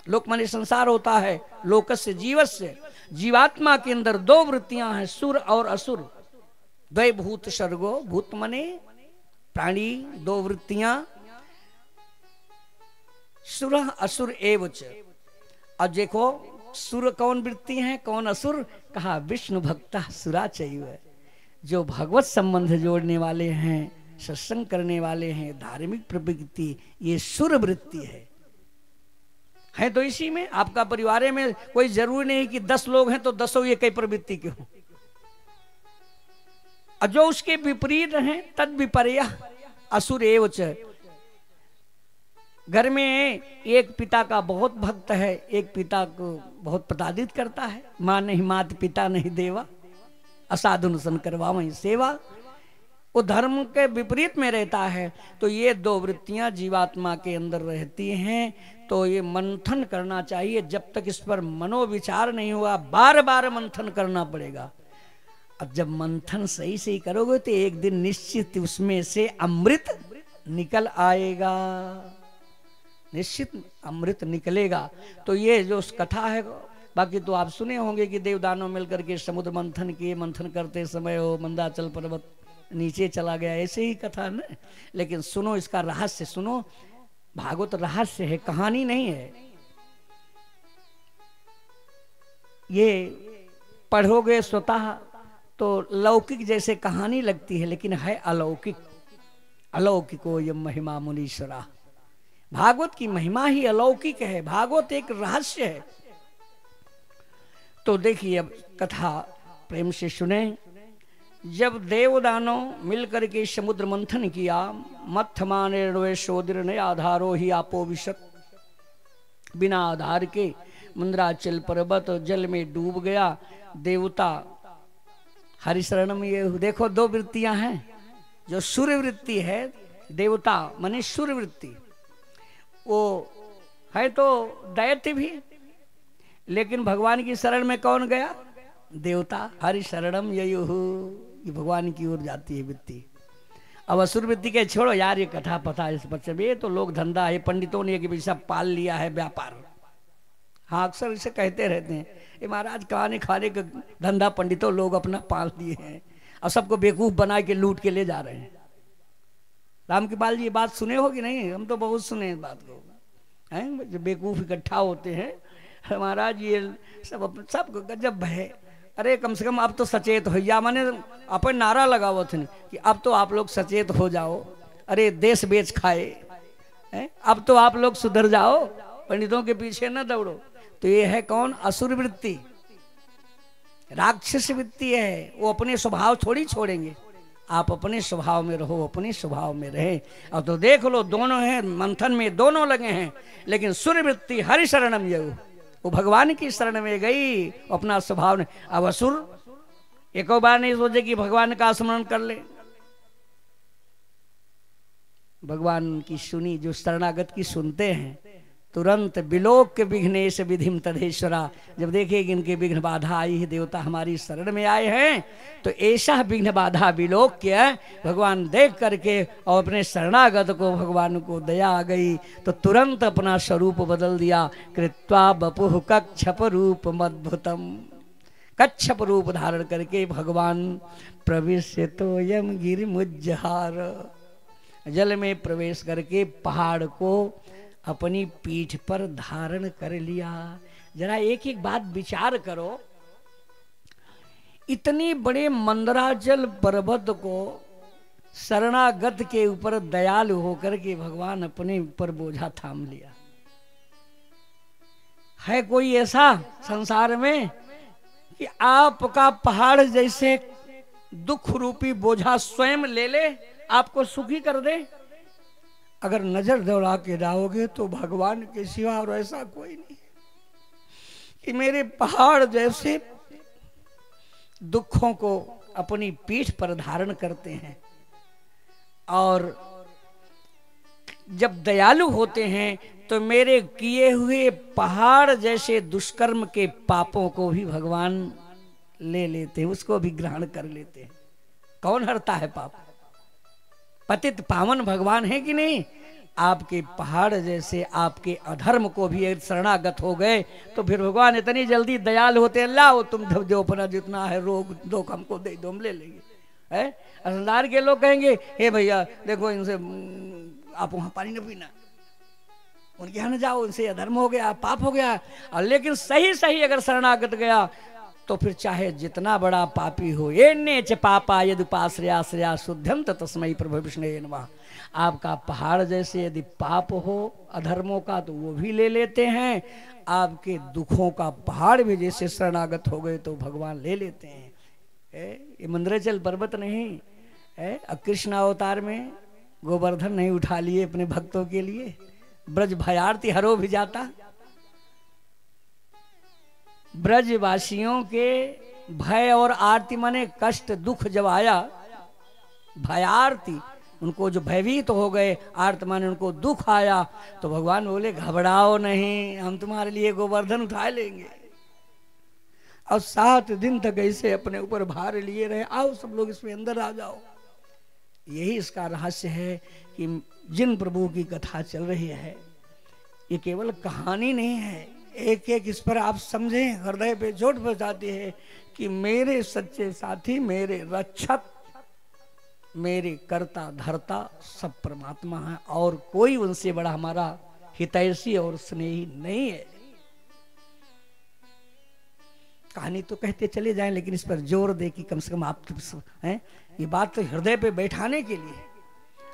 लोक माने संसार होता है, लोकस्य जीवस्य, जीवात्मा के अंदर 2 वृत्तियां हैं, सुर और असुर। द्वैभूत स्वर्गो, भूत माने प्राणी, 2 वृत्तियां, सुर असुर एवच। अब देखो सुर कौन वृत्ति हैं, कौन असुर? कहा विष्णु भक्ता सुरा चैव। जो भगवत संबंध जोड़ने वाले हैं, सत्संग करने वाले हैं, धार्मिक प्रवृत्ति, ये सुर वृत्ति है तो इसी में आपका परिवार में कोई जरूरी नहीं कि 10 लोग हैं तो 10 ये कई प्रवृत्ति के हों, और जो उसके विपरीत हैं तद विपर्या असुर एव च। घर में एक पिता का बहुत भक्त है, एक पिता को बहुत प्रताड़ित करता है, माँ नहीं मात पिता नहीं देवा, असाधुन सन करवा वही सेवा, वो धर्म के विपरीत में रहता है। तो ये 2 वृत्तियां जीवात्मा के अंदर रहती हैं, तो ये मंथन करना चाहिए। जब तक इस पर मनोविचार नहीं हुआ, बार बार मंथन करना पड़ेगा। अब जब मंथन सही सही करोगे तो एक दिन निश्चित उसमें से अमृत निकल आएगा, निश्चित अमृत निकलेगा। तो ये जो कथा है, बाकी तो आप सुने होंगे कि देवदानव मिलकर के समुद्र मंथन किए, मंथन करते समय वो मंदाचल पर्वत नीचे चला गया, ऐसे ही कथा न। लेकिन सुनो इसका रहस्य, सुनो, भागवत रहस्य है, कहानी नहीं है। ये पढ़ोगे स्वतः तो लौकिक जैसे कहानी लगती है, लेकिन है अलौकिक। अलौकिको ये महिमा मुनीश्वरा, भागवत की महिमा ही अलौकिक है, भागवत एक रहस्य है। तो देखिए अब कथा प्रेम से सुने। जब देवदानव मिलकर के समुद्र मंथन किया, मत्थमाने शोदिर ने आधारो ही आपो विशत, बिना आधार के मंदराचल पर्वत जल में डूब गया। देवता हरिशरण में, ये देखो 2 वृत्तियां हैं। जो सूर्य वृत्ति है, देवता माने सूर्य वृत्ति, वो है तो दैत्य भी, लेकिन भगवान की शरण में कौन गया? देवता। हरि शरणम ययुहु, ये भगवान की ओर जाती है वृत्ति। अब असुर वृत्ति के छोड़ो यार, ये कथा पता है इस बच्चे में, ये तो लोग धंधा है, पंडितों ने कि सब पाल लिया है व्यापार। हाँ अक्सर इसे कहते रहते हैं, ये महाराज खाने खाने का धंधा पंडितों लोग अपना पाल लिए हैं और सबको बेवकूफ बना के लूट के ले जा रहे हैं। राम कृपाल जी ये बात सुने हो कि नहीं? हम तो बहुत सुने इस बात को, हैं जो बेवकूफ इकट्ठा होते हैं महाराज, ये सब गजब है। अरे कम से कम अब तो सचेत हो जा, मैंने अपन नारा लगाओ थे कि अब तो आप लोग सचेत हो जाओ। अरे देश बेच खाए हैं, अब तो आप लोग सुधर जाओ, पंडितों के पीछे न दौड़ो। तो ये है कौन? असुर वृत्ति, राक्षस वृत्ति है। वो अपने स्वभाव थोड़ी छोड़ेंगे, आप अपने स्वभाव में रहो, अपने स्वभाव में रहे। अब तो देख लो दोनों हैं, मंथन में दोनों लगे हैं, लेकिन सूर्य वृत्ति हरि शरणम यऊ, वो भगवान की शरण में गई, अपना स्वभाव ने। अब असुर एक बार नहीं सोचे कि भगवान का स्मरण कर ले, भगवान की सुनी, जो शरणागत की सुनते हैं तुरंत विलोक के विघ्नेश विधिम तदेश्वरा। जब देखे कि इनके विघ्न बाधा आई है, देवता हमारी शरण में आए हैं, तो ऐसा विघ्न बाधा विलोक किया भगवान देख करके, और अपने शरणागत को भगवान को दया आ गई तो तुरंत अपना स्वरूप बदल दिया। कृत्वा बपुः कच्छप रूप मद्भुतम, कच्छप रूप धारण करके भगवान प्रविश्य तो यम गिरिमुज्जहार, जल में प्रवेश करके पहाड़ को अपनी पीठ पर धारण कर लिया। जरा एक एक बात विचार करो, इतनी बड़े मंदराचल पर्वत को शरणागत के ऊपर दयालु होकर के भगवान अपने ऊपर बोझा थाम लिया। है कोई ऐसा संसार में कि आपका पहाड़ जैसे दुख रूपी बोझा स्वयं ले ले, आपको सुखी कर दे? अगर नजर दौड़ा के जाओगे तो भगवान के सिवा और ऐसा कोई नहीं कि मेरे पहाड़ जैसे दुखों को अपनी पीठ पर धारण करते हैं। और जब दयालु होते हैं तो मेरे किए हुए पहाड़ जैसे दुष्कर्म के पापों को भी भगवान ले लेते हैं, उसको भी ग्रहण कर लेते हैं। कौन हरता है पाप? पतित पावन भगवान है कि नहीं? आपके पहाड़ जैसे आपके अधर्म को भी शरणागत हो गए तो फिर भगवान इतनी जल्दी दयाल होते, अल्लाह तुम जो अपना जितना है रोग दो हमको दे दो, हम ले लेंगे। है असलदार के लोग कहेंगे हे भैया देखो इनसे आप वहां पानी न पीना, उनके यहाँ न जाओ, उनसे अधर्म हो गया, पाप हो गया। और लेकिन सही सही अगर शरणागत गया तो फिर चाहे जितना बड़ा पापी हो, ये नेच पापा यदुपाश्रया शुद्धम तस्मै प्रभु विष्णु नमः। आपका पहाड़ जैसे यदि पाप हो अधर्मों का तो वो भी ले लेते हैं, आपके दुखों का पहाड़ भी जैसे शरणागत हो गए तो भगवान ले लेते हैं। ये मंदराचल पर्वत नहीं है, कृष्ण अवतार में गोवर्धन नहीं उठा लिए अपने भक्तों के लिए, ब्रज भयार्ति हरो भी जाता। ब्रजवासियों के भय और आरती माने कष्ट दुख जब आया, भयार्ती उनको जो भयभीत हो गए, आर्त माने उनको दुख आया, तो भगवान बोले घबराओ नहीं, हम तुम्हारे लिए गोवर्धन उठा लेंगे। और 7 दिन तक ऐसे अपने ऊपर भार लिए रहे, आओ सब लोग इसमें अंदर आ जाओ। यही इसका रहस्य है कि जिन प्रभु की कथा चल रही है ये केवल कहानी नहीं है, एक एक इस पर आप समझें, हृदय पे चोट पहुंचाती है कि मेरे सच्चे साथी, मेरे रक्षक, मेरे कर्ता धर्ता सब परमात्मा है और कोई उनसे बड़ा हमारा हितैषी और स्नेही नहीं है। कहानी तो कहते चले जाएं, लेकिन इस पर जोर दे कि कम से कम आप हैं, ये बात तो हृदय पे बैठाने के लिए।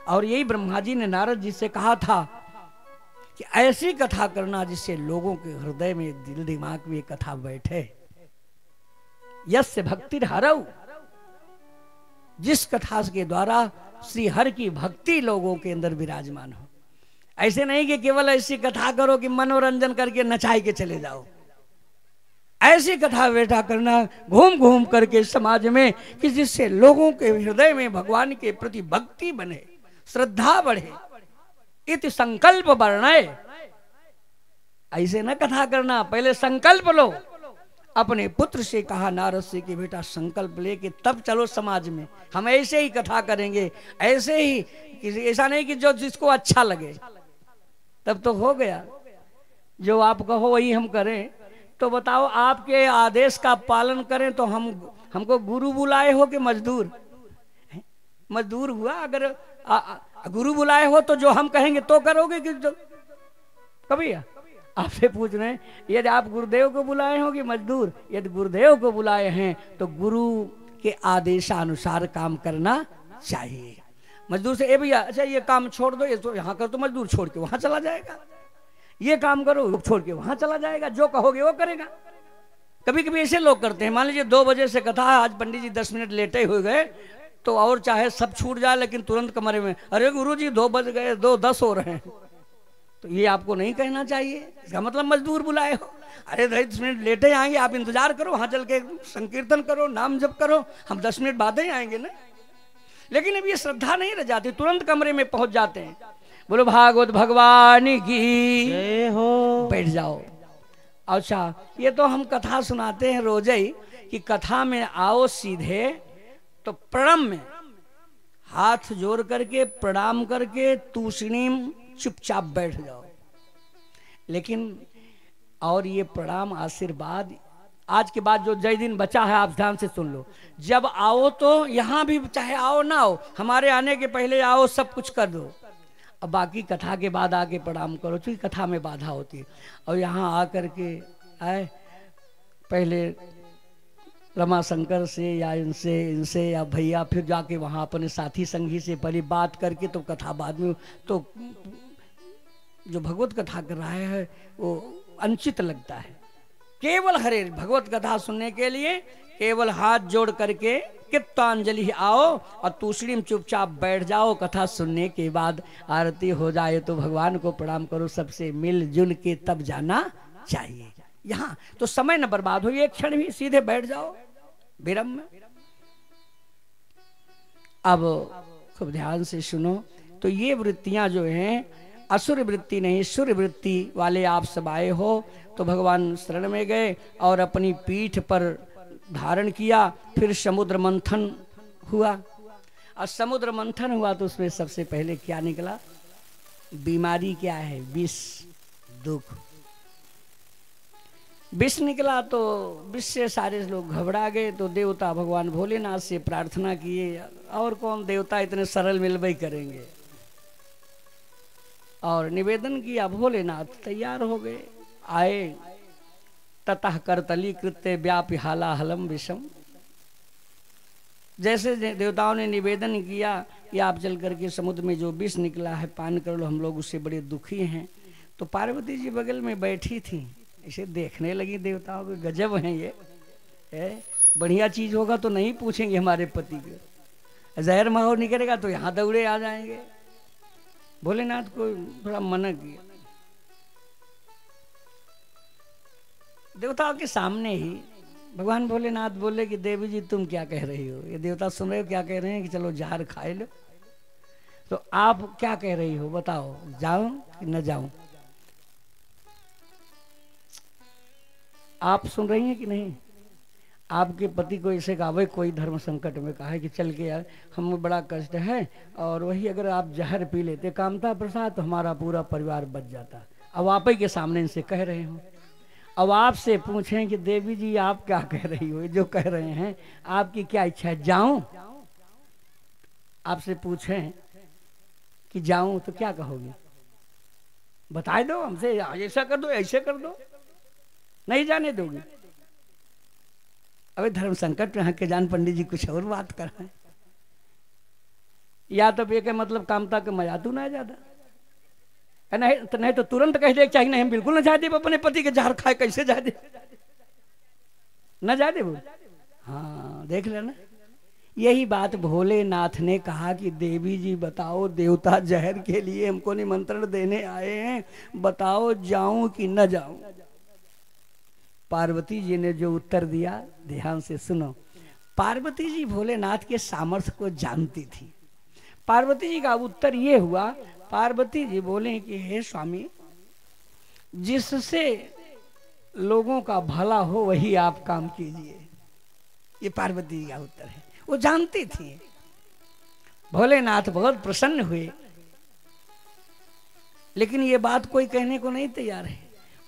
और यही ब्रह्मा जी ने नारद जी से कहा था कि ऐसी कथा करना जिससे लोगों के हृदय में, दिल दिमाग में कथा बैठे। यस्य भक्ति हरऊ, जिस कथा के द्वारा श्री हरि की भक्ति लोगों के अंदर विराजमान हो। ऐसे नहीं कि केवल ऐसी कथा करो कि मनोरंजन करके नचाई के चले जाओ। ऐसी कथा बेटा करना घूम घूम करके समाज में कि जिससे लोगों के हृदय में भगवान के प्रति भक्ति बने, श्रद्धा बढ़े। इति संकल्प वर्णय, ऐसे न कथा करना, पहले संकल्प लो। अपने पुत्र से कहा नारद से कि बेटा संकल्प लेके तब चलो समाज में, हम ऐसे ही कथा करेंगे, ऐसे ही, ऐसा नहीं कि जो जिसको अच्छा लगे। तब तो हो गया, जो आप कहो वही हम करें। तो बताओ, आपके आदेश का पालन करें तो हमको गुरु बुलाए हो कि मजदूर? मजदूर हुआ। अगर गुरु बुलाए हो तो जो हम कहेंगे तो करोगे कि जो कभी आपसे पूछ रहे हैं, यदि आप गुरुदेव को बुलाए हो कि मजदूर? यदि गुरुदेव को बुलाए हैं तो गुरु के आदेशानुसार काम करना चाहिए। मजदूर से, ए भैया अच्छा ये काम छोड़ दो, ये तो यहाँ कर, तो मजदूर छोड़ के वहां चला जाएगा। ये काम करो, छोड़ के वहां चला जाएगा। जो कहोगे वो करेगा। कभी कभी ऐसे लोग करते हैं, मान लीजिए 2 बजे से कथा है, आज पंडित जी 10 मिनट लेटे हो गए, तो और चाहे सब छूट जाए लेकिन तुरंत कमरे में, अरे गुरुजी 2 बज गए, 2:10 हो रहे हैं। तो ये आपको नहीं कहना चाहिए, इसका मतलब मजदूर बुलाए हो। अरे 10 मिनट लेटे आएंगे, आप इंतजार करो, वहां चल के संकीर्तन करो, नाम जप करो, हम 10 मिनट बाद ही आएंगे ना। लेकिन अब ये श्रद्धा नहीं रह जाती, तुरंत कमरे में पहुंच जाते हैं। बोलो भागवत भगवान की जय हो। बैठ जाओ। अच्छा, ये तो हम कथा सुनाते हैं रोज ही कि कथा में आओ सीधे तो प्रणाम में हाथ जोड़ करके प्रणाम करके तूषणी चुपचाप बैठ जाओ। लेकिन और ये प्रणाम आशीर्वाद आज के बाद जो जय दिन बचा है आप ध्यान से सुन लो। जब आओ तो यहाँ भी चाहे आओ ना आओ, हमारे आने के पहले आओ, सब कुछ कर दो। अब बाकी कथा के बाद आके प्रणाम करो, क्योंकि कथा में बाधा होती है। और यहाँ आकर के आए पहले रमा शंकर से या इनसे या भैया, फिर जाके वहाँ अपने साथी संगी से पहले बात करके तो कथा बाद में। तो जो भगवत कथा कर रहा है वो अनुचित लगता है। केवल हरे भगवत कथा सुनने के लिए केवल हाथ जोड़ करके कित्तांजलि आओ और तूसरी में चुपचाप बैठ जाओ। कथा सुनने के बाद आरती हो जाए तो भगवान को प्रणाम करो, सबसे मिलजुल के तब जाना चाहिए। यहाँ तो समय न बर्बाद हो, एक क्षण भी सीधे बैठ जाओ विरम में। अब खूब ध्यान से सुनो। तो ये वृत्तियां जो हैं असुर वृत्ति नहीं, सुर वृत्ति वाले आप सब आए हो। तो भगवान शरण में गए और अपनी पीठ पर धारण किया। फिर समुद्र मंथन हुआ और समुद्र मंथन हुआ तो उसमें सबसे पहले क्या निकला? बीमारी क्या है? विष, दुख। विष निकला तो विष से सारे लोग घबरा गए। तो देवता भगवान भोलेनाथ से प्रार्थना किए, और कौन देवता इतने सरल मिलबई करेंगे। और निवेदन किया। भोलेनाथ तैयार हो गए, आए। ततः करतली कृत्य व्यापी हालाहलम विषम। जैसे देवताओं ने निवेदन किया कि आप चल करके समुद्र में जो विष निकला है पान कर लो, हम लोग उससे बड़े दुखी हैं। तो पार्वती जी बगल में बैठी थी, इसे देखने लगी देवताओं के, गजब हैं ये है? बढ़िया चीज होगा तो नहीं पूछेंगे हमारे पति के, जहर माहौल निकलेगा तो यहाँ दौड़े आ जाएंगे। भोलेनाथ को थोड़ा मना किया। देवताओं के सामने ही भगवान भोलेनाथ बोले कि देवी जी तुम क्या कह रही हो? ये देवता सुन रहे हो क्या कह रहे हैं कि चलो जहर खाए लो। तो आप क्या कह रही हो बताओ, जाऊं कि न जाऊं? आप सुन रही हैं कि नहीं? आपके पति को ऐसे कहा, भाई कोई धर्म संकट में कहा है कि चल के यार हमें बड़ा कष्ट है, और वही अगर आप जहर पी लेते कामता प्रसाद तो हमारा पूरा परिवार बच जाता। अब आप ही के सामने इनसे कह रहे हो। अब आपसे पूछें कि देवी जी आप क्या कह रही हो? जो कह रहे हैं आपकी क्या इच्छा है, जाऊं? आपसे पूछें कि जाऊं तो क्या कहोगे? बता दो हमसे, ऐसा कर दो ऐसे कर दो, नहीं जाने दोगे? अबे धर्म संकट में के जान पंडित जी कुछ और बात कर रहे हैं। या तो ये मतलब कामता के मजा तू ना ज्यादा, नहीं तो तुरंत कह दे चाहिए नहीं हम बिल्कुल न जा दे अपने पति के जहर खाए, कैसे जा दे? न जा दे वो। हाँ देख लेना, यही बात भोलेनाथ ने कहा कि देवी जी बताओ, देवता जहर के लिए हमको निमंत्रण देने आए हैं, बताओ जाऊं कि न जाऊं? पार्वती जी ने जो उत्तर दिया ध्यान से सुनो। पार्वती जी भोलेनाथ के सामर्थ्य को जानती थी। पार्वती जी का उत्तर ये हुआ, पार्वती जी बोले कि हे स्वामी, जिससे लोगों का भला हो वही आप काम कीजिए। ये पार्वती जी का उत्तर है, वो जानती थी। भोलेनाथ बहुत प्रसन्न हुए, लेकिन ये बात कोई कहने को नहीं तैयार है।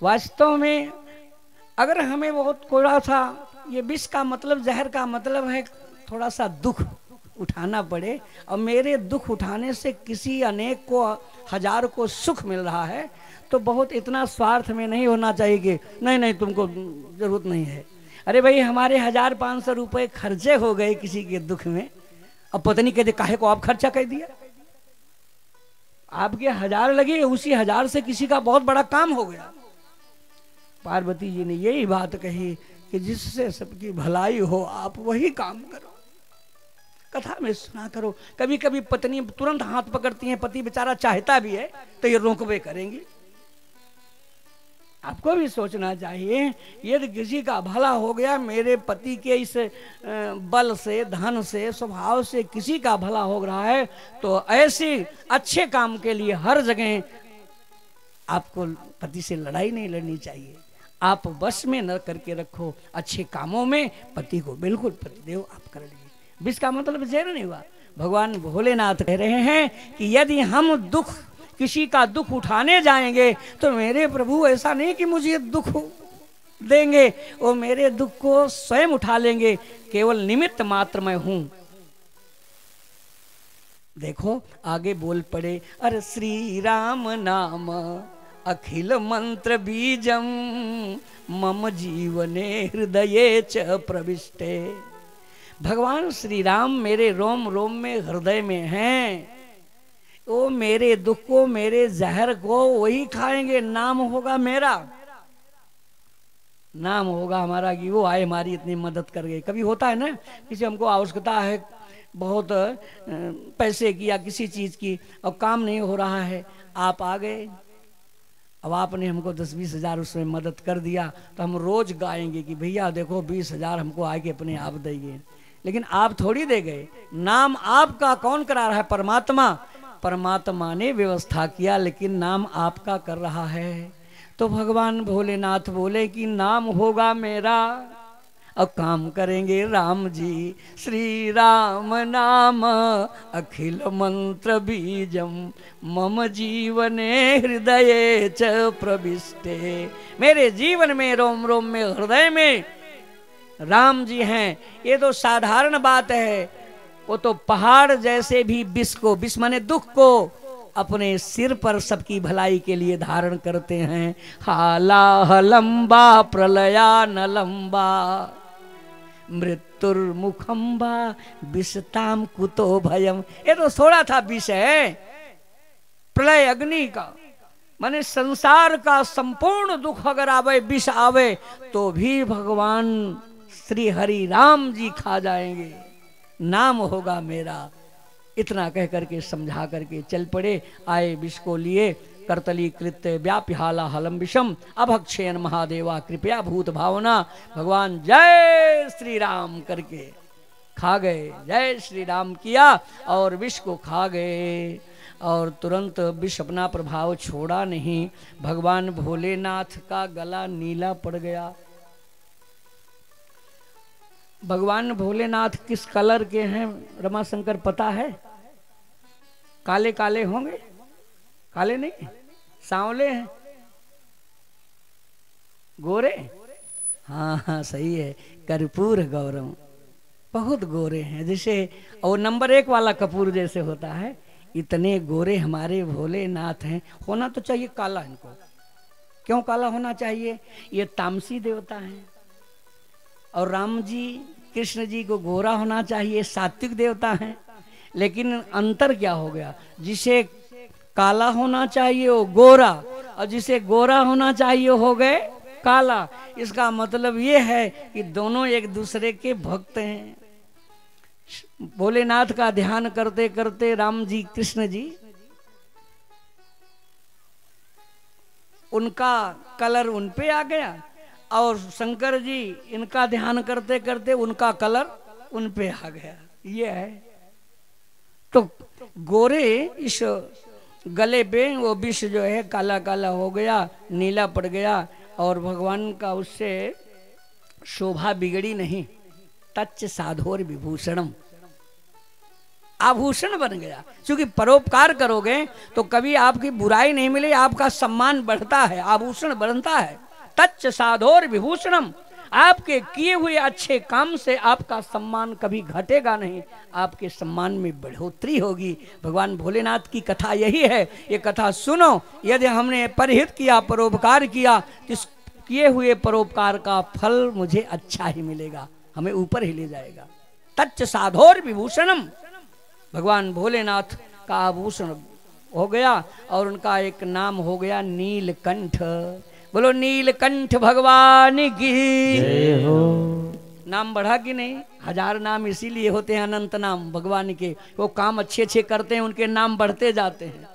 वास्तव में अगर हमें बहुत थोड़ा सा ये विष का मतलब, जहर का मतलब है थोड़ा सा दुख उठाना पड़े, और मेरे दुख उठाने से किसी अनेक को, हजार को सुख मिल रहा है, तो बहुत इतना स्वार्थ में नहीं होना चाहिए कि नहीं नहीं तुमको जरूरत नहीं है। अरे भाई हमारे 1500 रुपए खर्चे हो गए किसी के दुख में, अब पत्नी कहते काहे को आप खर्चा कर दिया? आपके 1000 लगे, उसी 1000 से किसी का बहुत बड़ा काम हो गया। पार्वती जी ने यही बात कही कि जिससे सबकी भलाई हो आप वही काम करो, कथा में सुना करो। कभी कभी पत्नी तुरंत हाथ पकड़ती है, पति बेचारा चाहता भी है तो ये रोकवे करेंगी। आपको भी सोचना चाहिए, यदि किसी का भला हो गया, मेरे पति के इस बल से, धन से, स्वभाव से किसी का भला हो रहा है, तो ऐसे अच्छे काम के लिए हर जगह आपको पति से लड़ाई नहीं लड़नी चाहिए। आप बस में न करके रखो, अच्छे कामों में पति को बिल्कुल पतिदेव आप कर लीजिए। विष का मतलब जहर नहीं हुआ। भगवान भोलेनाथ कह रहे हैं कि यदि हम दुख, किसी का दुख उठाने जाएंगे तो मेरे प्रभु ऐसा नहीं कि मुझे दुख देंगे, वो मेरे दुख को स्वयं उठा लेंगे, केवल निमित्त मात्र मैं हूं। देखो आगे बोल पड़े, अरे श्री राम नाम अखिल मंत्र बीजम मम जीवने हृदये च प्रविष्टे। भगवान श्री राम मेरे रोम रोम में, हृदय में हैं। वो मेरे दुख को, मेरे जहर को वही खाएंगे। नाम होगा मेरा, नाम होगा हमारा कि वो आए हमारी इतनी मदद कर गए। कभी होता है ना, किसी हमको आवश्यकता है बहुत पैसे की या किसी चीज की, और काम नहीं हो रहा है, आप आ गए, अब आपने हमको 10-20 हजार उसमें मदद कर दिया, तो हम रोज गाएंगे कि भैया देखो 20 हजार हमको आके अपने आप देंगे। लेकिन आप थोड़ी दे गए, नाम आपका कौन करा रहा है? परमात्मा। परमात्मा ने व्यवस्था किया, लेकिन नाम आपका कर रहा है। तो भगवान भोलेनाथ बोले कि नाम होगा मेरा और काम करेंगे राम जी। श्री राम नाम अखिल मंत्र बीजम मम जीवने हृदये च प्रविष्टे। मेरे जीवन में, रोम रोम में, हृदय में राम जी हैं। ये तो साधारण बात है, वो तो पहाड़ जैसे भी विष को, विष माने दुख को अपने सिर पर सबकी भलाई के लिए धारण करते हैं। हाला लंबा प्रलया न लंबा मृत्युर्मुखम्बा विषताम कुतो भयम। ये तो थोड़ा था विषय प्रलय अग्नि का, माने संसार का संपूर्ण दुख अगर आवे, विष आवे, तो भी भगवान श्री हरि राम जी खा जाएंगे, नाम होगा मेरा। इतना कह करके समझा करके चल पड़े। आए विष को लिए, करतली कृत्य व्यापिहाला हलम विषम अभक्षयन महादेवा कृपया भूत भावना। भगवान जय श्री राम करके खा गए, जय श्री राम किया और विष को खा गए। और तुरंत विष अपना प्रभाव छोड़ा नहीं। भगवान भोलेनाथ का गला नीला पड़ गया। भगवान भोलेनाथ किस कलर के हैं रमाशंकर पता है? काले काले होंगे? काले नहीं, सांवले हैं, गोरे? हाँ हाँ सही है, कर्पूर गौरम, बहुत गोरे हैं, जैसे और नंबर 1 वाला कपूर जैसे होता है, इतने गोरे हमारे भोलेनाथ हैं। होना तो चाहिए काला इनको। क्यों काला होना चाहिए? ये तामसी देवता हैं। और राम जी कृष्ण जी को गोरा होना चाहिए, सात्विक देवता हैं। लेकिन अंतर क्या हो गया? जिसे काला होना चाहिए वो गोरा, और जिसे गोरा होना चाहिए हो गए काला। इसका मतलब ये है कि दोनों एक दूसरे के भक्त हैं। भोलेनाथ का ध्यान करते करते राम जी कृष्ण जी, उनका कलर उन पे आ गया, और शंकर जी इनका ध्यान करते करते उनका कलर उन पे आ गया। ये है तो गोरे इस गले पे वो विष जो है काला काला हो गया, नीला पड़ गया, और भगवान का उससे शोभा बिगड़ी नहीं। तच्च साधोर विभूषणम, आभूषण बन गया। क्योंकि परोपकार करोगे तो कभी आपकी बुराई नहीं मिले, आपका सम्मान बढ़ता है, आभूषण बढ़ता है। तच्च साधोर विभूषणम, आपके किए हुए अच्छे काम से आपका सम्मान कभी घटेगा नहीं, आपके सम्मान में बढ़ोतरी होगी। भगवान भोलेनाथ की कथा यही है। ये कथा सुनो, यदि हमने परहित किया, परोपकार किया, तो इस किए हुए परोपकार का फल मुझे अच्छा ही मिलेगा, हमें ऊपर ही ले जाएगा। तच्च साधोर विभूषणम, भगवान भोलेनाथ का आभूषण हो गया, और उनका एक नाम हो गया नीलकंठ। बोलो नीलकंठ भगवान की जय हो। नाम बढ़ा कि नहीं? 1000 नाम इसीलिए होते हैं अनंत नाम भगवान के। वो काम अच्छे अच्छे करते हैं, उनके नाम बढ़ते जाते हैं,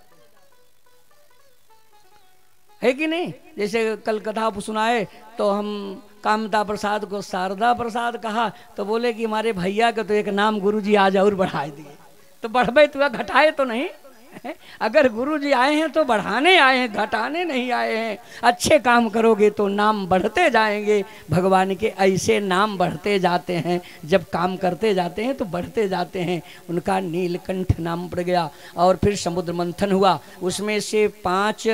है कि नहीं? जैसे कल कथा सुनाए तो हम कामता प्रसाद को शारदा प्रसाद कहा, तो बोले कि हमारे भैया का तो एक नाम गुरुजी आज और बढ़ा दिए। तो बढ़ाए तो घटाए तो नहीं। अगर गुरुजी आए हैं तो बढ़ाने आए हैं, घटाने नहीं आए हैं। अच्छे काम करोगे तो नाम बढ़ते जाएंगे। भगवान के ऐसे नाम बढ़ते जाते हैं, जब काम करते जाते हैं तो बढ़ते जाते हैं। उनका नीलकंठ नाम पड़ गया। और फिर समुद्र मंथन हुआ, उसमें से 5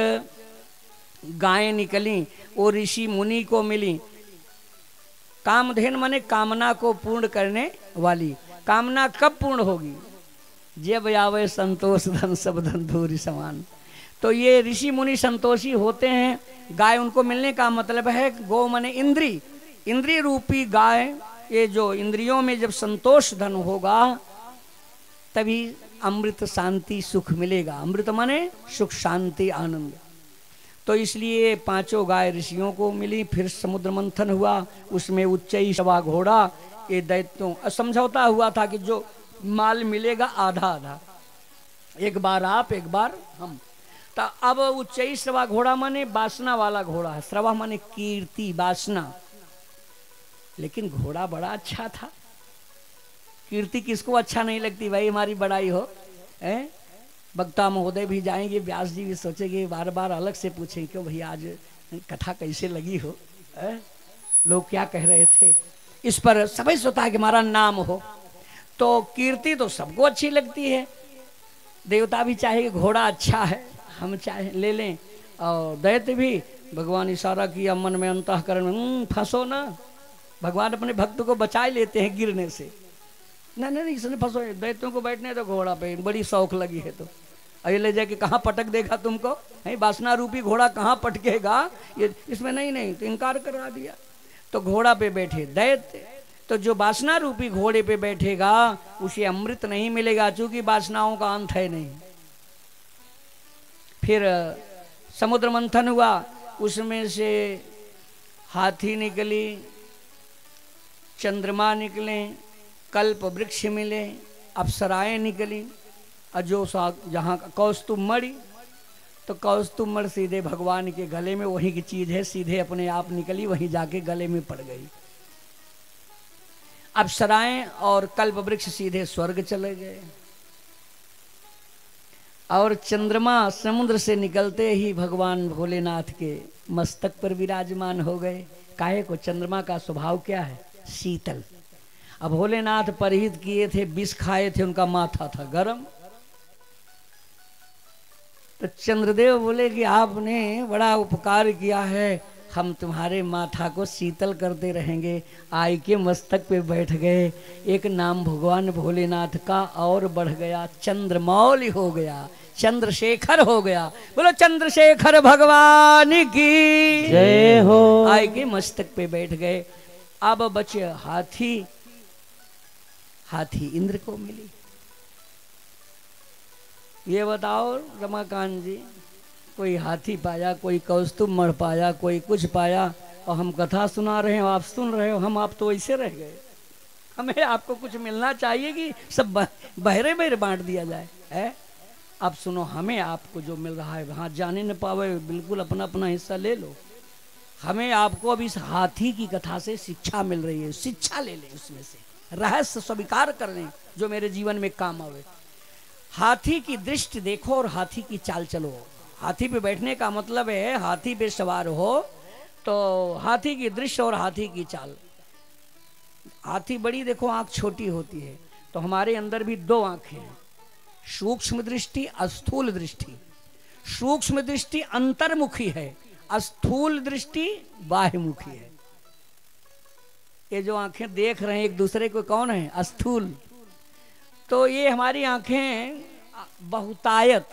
गायें निकली, वो ऋषि मुनि को मिली। कामधेन माने कामना को पूर्ण करने वाली। कामना कब पूर्ण होगी? जब आवे संतोष धन सब धन धूरी समान। तो ये ऋषि मुनि संतोषी होते हैं। गाय उनको मिलने का मतलब है गौ माने इंद्री, इंद्रिय रूपी गाय। ये जो इंद्रियों में जब संतोष धन होगा तभी अमृत शांति सुख मिलेगा। अमृत माने सुख शांति आनंद। तो इसलिए 5 गाय ऋषियों को मिली। फिर समुद्र मंथन हुआ, उसमें उच्चई सवा घोड़ा, ये दैत्यों समझौता हुआ था कि जो माल मिलेगा आधा आधा, एक बार आप एक बार हम। तो अब उच्चई श्रवा घोड़ा माने वासना वाला घोड़ा है। श्रवा माने कीर्ति, वासना। लेकिन घोड़ा बड़ा अच्छा था। कीर्ति किसको अच्छा नहीं लगती भाई, हमारी बड़ाई हो। वक्ता महोदय भी जाएंगे, व्यास जी भी सोचेंगे, बार बार अलग से पूछेंगे क्यों भैया आज कथा कैसे लगी हो, लोग क्या कह रहे थे। इस पर सभी सोचता है कि हमारा नाम हो। तो कीर्ति तो सबको अच्छी लगती है। देवता भी चाहे कि घोड़ा अच्छा है, हम चाहे ले लें। और दैत्य भी, भगवान इशारा किया मन में अंतःकरण में, फंसो ना। भगवान अपने भक्त को बचा लेते हैं गिरने से। नहीं नहीं इसने फंसो, दैत्यों को बैठने तो घोड़ा पे बड़ी शौक लगी है। तो अरे ले जाके कहाँ पटक देगा तुमको, नहीं वासना रूपी घोड़ा कहाँ पटकेगा, ये इसमें नहीं तो इनकार करा दिया। तो घोड़ा पे बैठे दैत्य, तो जो वासना रूपी घोड़े पे बैठेगा उसे अमृत नहीं मिलेगा, चूंकि वासनाओं का अंत है नहीं। फिर समुद्र मंथन हुआ, उसमें से हाथी निकली, चंद्रमा निकले, कल्प वृक्ष मिले, अप्सराएं निकली, और जो जहाँ कौस्तुभ मणि, तो कौस्तुभ मणि सीधे भगवान के गले में, वहीं की चीज है, सीधे अपने आप निकली, वहीं जाके गले में पड़ गई। अप्सराएं और कल्प वृक्ष सीधे स्वर्ग चले गए, और चंद्रमा समुद्र से निकलते ही भगवान भोलेनाथ के मस्तक पर विराजमान हो गए। काहे को? चंद्रमा का स्वभाव क्या है? शीतल। अब भोलेनाथ परिहित किए थे, विष खाए थे, उनका माथा था गरम। तो चंद्रदेव बोले कि आपने बड़ा उपकार किया है, हम तुम्हारे माथा को शीतल करते रहेंगे। आई के मस्तक पे बैठ गए, एक नाम भगवान भोलेनाथ का और बढ़ गया, चंद्रमौली हो गया, चंद्रशेखर हो गया। बोलो चंद्रशेखर भगवान की जय हो। आई के मस्तक पे बैठ गए। अब बचे हाथी, हाथी इंद्र को मिली। ये बताओ रमाकांत जी, कोई हाथी पाया, कोई कौस्तुभ मणि पाया, कोई कुछ पाया, और हम कथा सुना रहे हो, आप सुन रहे हो, हम आप तो ऐसे रह गए। हमें आपको कुछ मिलना चाहिए कि सब बहरे बहरे बांट दिया जाए है? आप सुनो, हमें आपको जो मिल रहा है वहाँ जाने न पावे, बिल्कुल अपना अपना हिस्सा ले लो। हमें आपको अभी इस हाथी की कथा से शिक्षा मिल रही है, शिक्षा ले लें, उसमें से रहस्य स्वीकार कर लें जो मेरे जीवन में काम आवे। हाथी की दृष्टि देखो और हाथी की चाल चलो। हाथी पे बैठने का मतलब है हाथी पे सवार हो तो हाथी की दृष्टि और हाथी की चाल। हाथी बड़ी देखो आंख छोटी होती है, तो हमारे अंदर भी दो आंखें हैं, सूक्ष्म दृष्टि, स्थूल दृष्टि। सूक्ष्म दृष्टि अंतर्मुखी है, स्थूल दृष्टि बाह्यमुखी है। ये जो आंखें देख रहे हैं एक दूसरे को, कौन है? स्थूल। तो ये हमारी आंखें बहुतायत,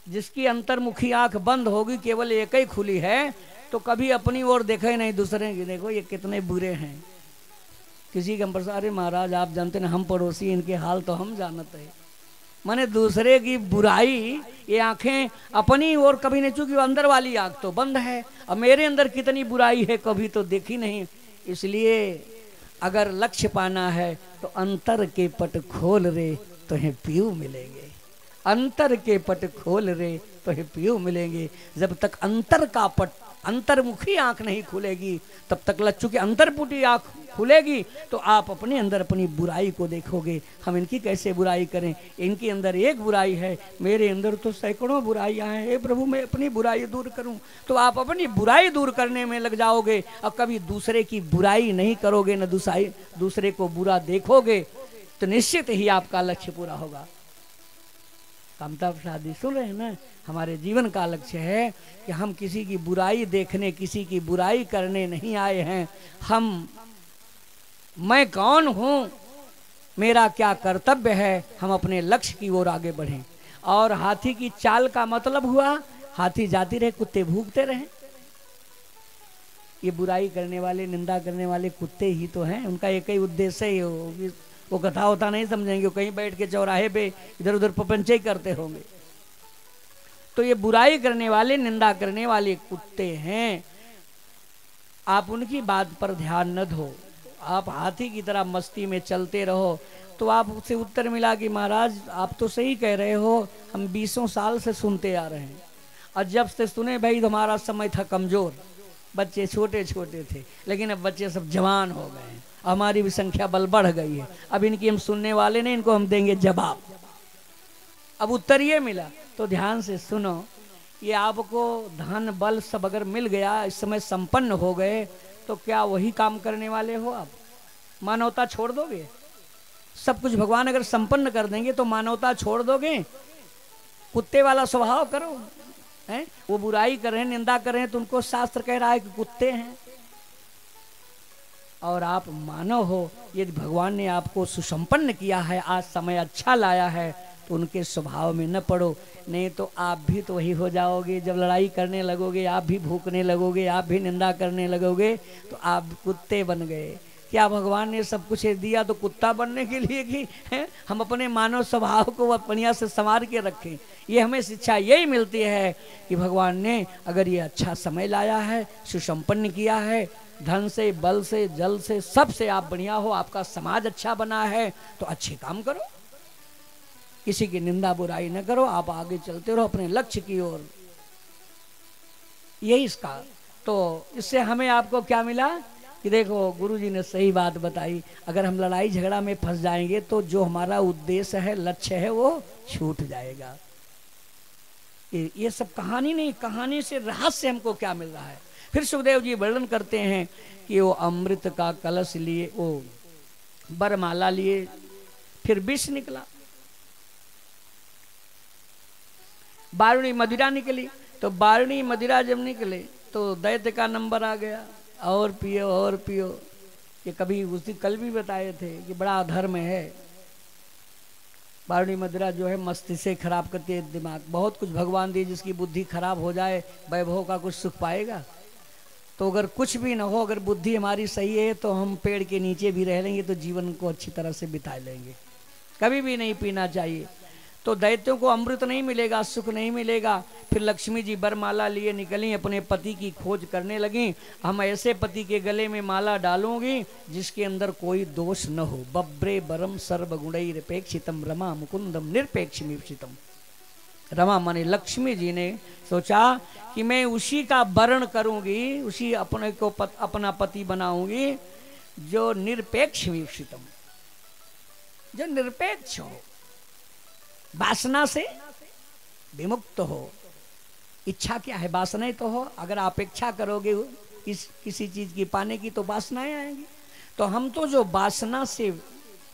जिसकी अंतर्मुखी आंख बंद होगी, केवल एक ही खुली है, तो कभी अपनी ओर देखे नहीं दूसरे की। देखो ये कितने बुरे हैं, किसी के हम अरे महाराज आप जानते ना, हम पड़ोसी, इनके हाल तो हम जानते हैं। माने दूसरे की बुराई ये आंखें अपनी ओर कभी नहीं, चूंकि अंदर वाली आंख तो बंद है। अब मेरे अंदर कितनी बुराई है कभी तो देखी नहीं। इसलिए अगर लक्ष्य पाना है तो अंतर के पट खोल रे तुम्हें पीऊ मिलेंगे। अंतर के पट खोल रे तुम्हें पीऊ मिलेंगे। जब तक अंतर का पट, अंतर्मुखी आंख नहीं खुलेगी, तब तक लच्चू की अंतर्पुटी आंख खुलेगी तो आप अपने अंदर अपनी बुराई को देखोगे। हम इनकी कैसे बुराई करें? इनके अंदर एक बुराई है, मेरे अंदर तो सैकड़ों बुराइयां हैं। हे प्रभु मैं अपनी बुराई दूर करूं, तो आप अपनी बुराई दूर करने में लग जाओगे और कभी दूसरे की बुराई नहीं करोगे, न दूसरे को बुरा देखोगे, तो निश्चित ही आपका लक्ष्य पूरा होगा। कामता प्रसाद जी सुन रहे हैं ना, हमारे जीवन का लक्ष्य है कि हम किसी की बुराई देखने, किसी की बुराई करने नहीं आए हैं। हम, मैं कौन हूं, मेरा क्या कर्तव्य है, हम अपने लक्ष्य की ओर आगे बढ़ें। और हाथी की चाल का मतलब हुआ, हाथी जाती रहे, कुत्ते भूखते रहे। ये बुराई करने वाले, निंदा करने वाले कुत्ते ही तो हैं, उनका एक ही उद्देश्य है। वो कथा होता नहीं समझेंगे, कहीं बैठ के चौराहे पे इधर उधर प्रपंच ही करते होंगे। तो ये बुराई करने वाले, निंदा करने वाले कुत्ते हैं। आप उनकी बात पर ध्यान न दो, आप हाथी की तरह मस्ती में चलते रहो। तो आप उससे उत्तर मिला कि महाराज आप तो सही कह रहे हो, हम 20 साल से सुनते आ रहे हैं, और जब से सुने भाई तो हमारा समय था कमजोर, बच्चे छोटे छोटे थे, लेकिन अब बच्चे सब जवान हो गए हैं, हमारी भी संख्या बल बढ़ गई है। अब इनकी हम सुनने वाले नहीं, इनको हम देंगे जवाब। अब उत्तर ये मिला, तो ध्यान से सुनो। ये आपको धन बल सब अगर मिल गया, इस समय संपन्न हो गए, तो क्या वही काम करने वाले हो आप? मानवता छोड़ दोगे? सब कुछ भगवान अगर संपन्न कर देंगे तो मानवता छोड़ दोगे? कुत्ते वाला स्वभाव करो हैं? वो बुराई कर रहे हैं, निंदा कर रहे हैं, तो उनको शास्त्र कह रहा है कि कुत्ते हैं। और आप मानव हो, यदि भगवान ने आपको सुसंपन्न किया है, आज समय अच्छा लाया है, तो उनके स्वभाव में न पड़ो, नहीं तो आप भी तो वही हो जाओगे। जब लड़ाई करने लगोगे आप भी भूखने लगोगे, आप भी निंदा करने लगोगे, तो आप कुत्ते बन गए। क्या भगवान ने सब कुछ दिया तो कुत्ता बनने के लिए कि है? हम अपने मानव स्वभाव को बढ़िया से संवार के रखें। ये हमें शिक्षा यही मिलती है कि भगवान ने अगर ये अच्छा समय लाया है, सुसंपन्न किया है, धन से, बल से, जल से, सबसे आप बढ़िया हो, आपका समाज अच्छा बना है, तो अच्छे काम करो, किसी की निंदा बुराई न करो, आप आगे चलते रहो अपने लक्ष्य की ओर। यही इसका तो इससे हमें आपको क्या मिला कि देखो गुरुजी ने सही बात बताई। अगर हम लड़ाई झगड़ा में फंस जाएंगे तो जो हमारा उद्देश्य है, लक्ष्य है, वो छूट जाएगा। ये सब कहानी नहीं, कहानी से रहस्य हमको क्या मिल रहा है। फिर सुखदेव जी वर्णन करते हैं कि वो अमृत का कलश लिए, वो बरमाला लिए, फिर विष निकला, बारुणी मदिरा निकली। तो बारुणी मदिरा जब निकले तो दैत्य का नंबर आ गया, और पियो और पियो। ये कभी उसी कल भी बताए थे कि बड़ा अधर्म है। बारुणी मदिरा जो है मस्तिष्क से खराब करती है दिमाग। बहुत कुछ भगवान दिए, जिसकी बुद्धि खराब हो जाए वैभव का कुछ सुख पाएगा? तो अगर कुछ भी ना हो, अगर बुद्धि हमारी सही है तो हम पेड़ के नीचे भी रह लेंगे, तो जीवन को अच्छी तरह से बिता लेंगे। कभी भी नहीं पीना चाहिए। तो दैत्यों को अमृत नहीं मिलेगा, सुख नहीं मिलेगा। फिर लक्ष्मी जी बरमाला लिए निकली, अपने पति की खोज करने लगी। हम ऐसे पति के गले में माला डालूंगी जिसके अंदर कोई दोष न हो। बब्रे बरम सर्वगुणैरपेक्षितम रमा मुकुंदम निरपेक्षमीप्सितम। रमा माने लक्ष्मी जी ने सोचा कि मैं उसी का वर्ण करूंगी, उसी अपने को अपना पति बनाऊंगी जो निरपेक्षमीप्सितम, जो निरपेक्ष हो, वासना से विमुक्त हो। इच्छा क्या है? वासनाएं तो हो। अगर आप अपेक्षा करोगे किसी चीज की पाने की तो वासनाएं आएंगी। तो हम तो जो वासना से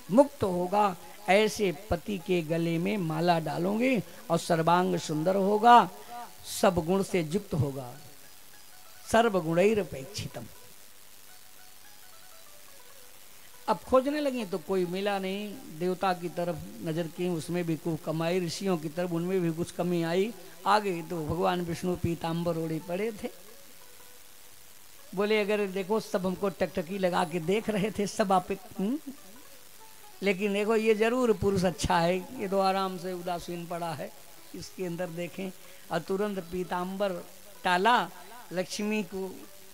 मुक्त होगा, ऐसे पति के गले में माला डालोगे और सर्वांग सुंदर होगा, सब गुण से युक्त होगा, सर्वगुणैरपेक्षितम। अब खोजने लगे तो कोई मिला नहीं। देवता की तरफ नजर की, उसमें भी कुछ कमाई, ऋषियों की तरफ उनमें भी कुछ कमी आई। आ गई तो भगवान विष्णु पीताम्बर ओढ़े पड़े थे। बोले अगर देखो सब हमको टकटकी लगा के देख रहे थे सब आप, लेकिन देखो ये जरूर पुरुष अच्छा है, ये तो आराम से उदासीन पड़ा है, इसके अंदर देखें। और तुरंत पीताम्बर टाला, लक्ष्मी को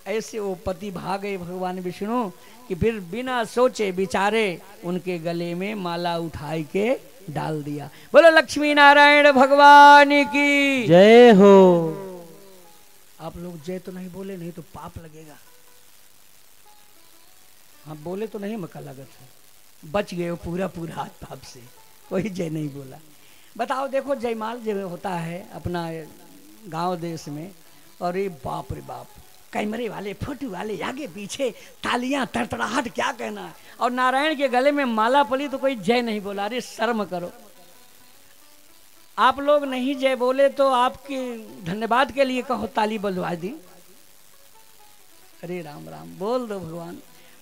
ऐसे वो पति भाग गए भगवान विष्णु कि फिर बिना सोचे विचारे उनके गले में माला उठाई के डाल दिया। बोलो लक्ष्मी नारायण भगवान की जय हो। आप लोग जय तो नहीं बोले, नहीं तो पाप लगेगा। हाँ बोले तो नहीं मक्का लागत है, बच गए हो पूरा पूरा हाथ पाप से। कोई जय नहीं बोला। बताओ देखो जयमाल जो होता है अपना गांव देश में, और ये बाप रे बाप, कैमरे वाले, फोटो वाले, आगे पीछे तालियां, तड़तड़ाहट, क्या कहना है। और नारायण के गले में माला पड़ी तो कोई जय नहीं बोला। अरे शर्म करो। आप लोग नहीं जय बोले तो आपकी धन्यवाद के लिए कहो ताली बलवा दी। अरे राम राम बोल दो भगवान।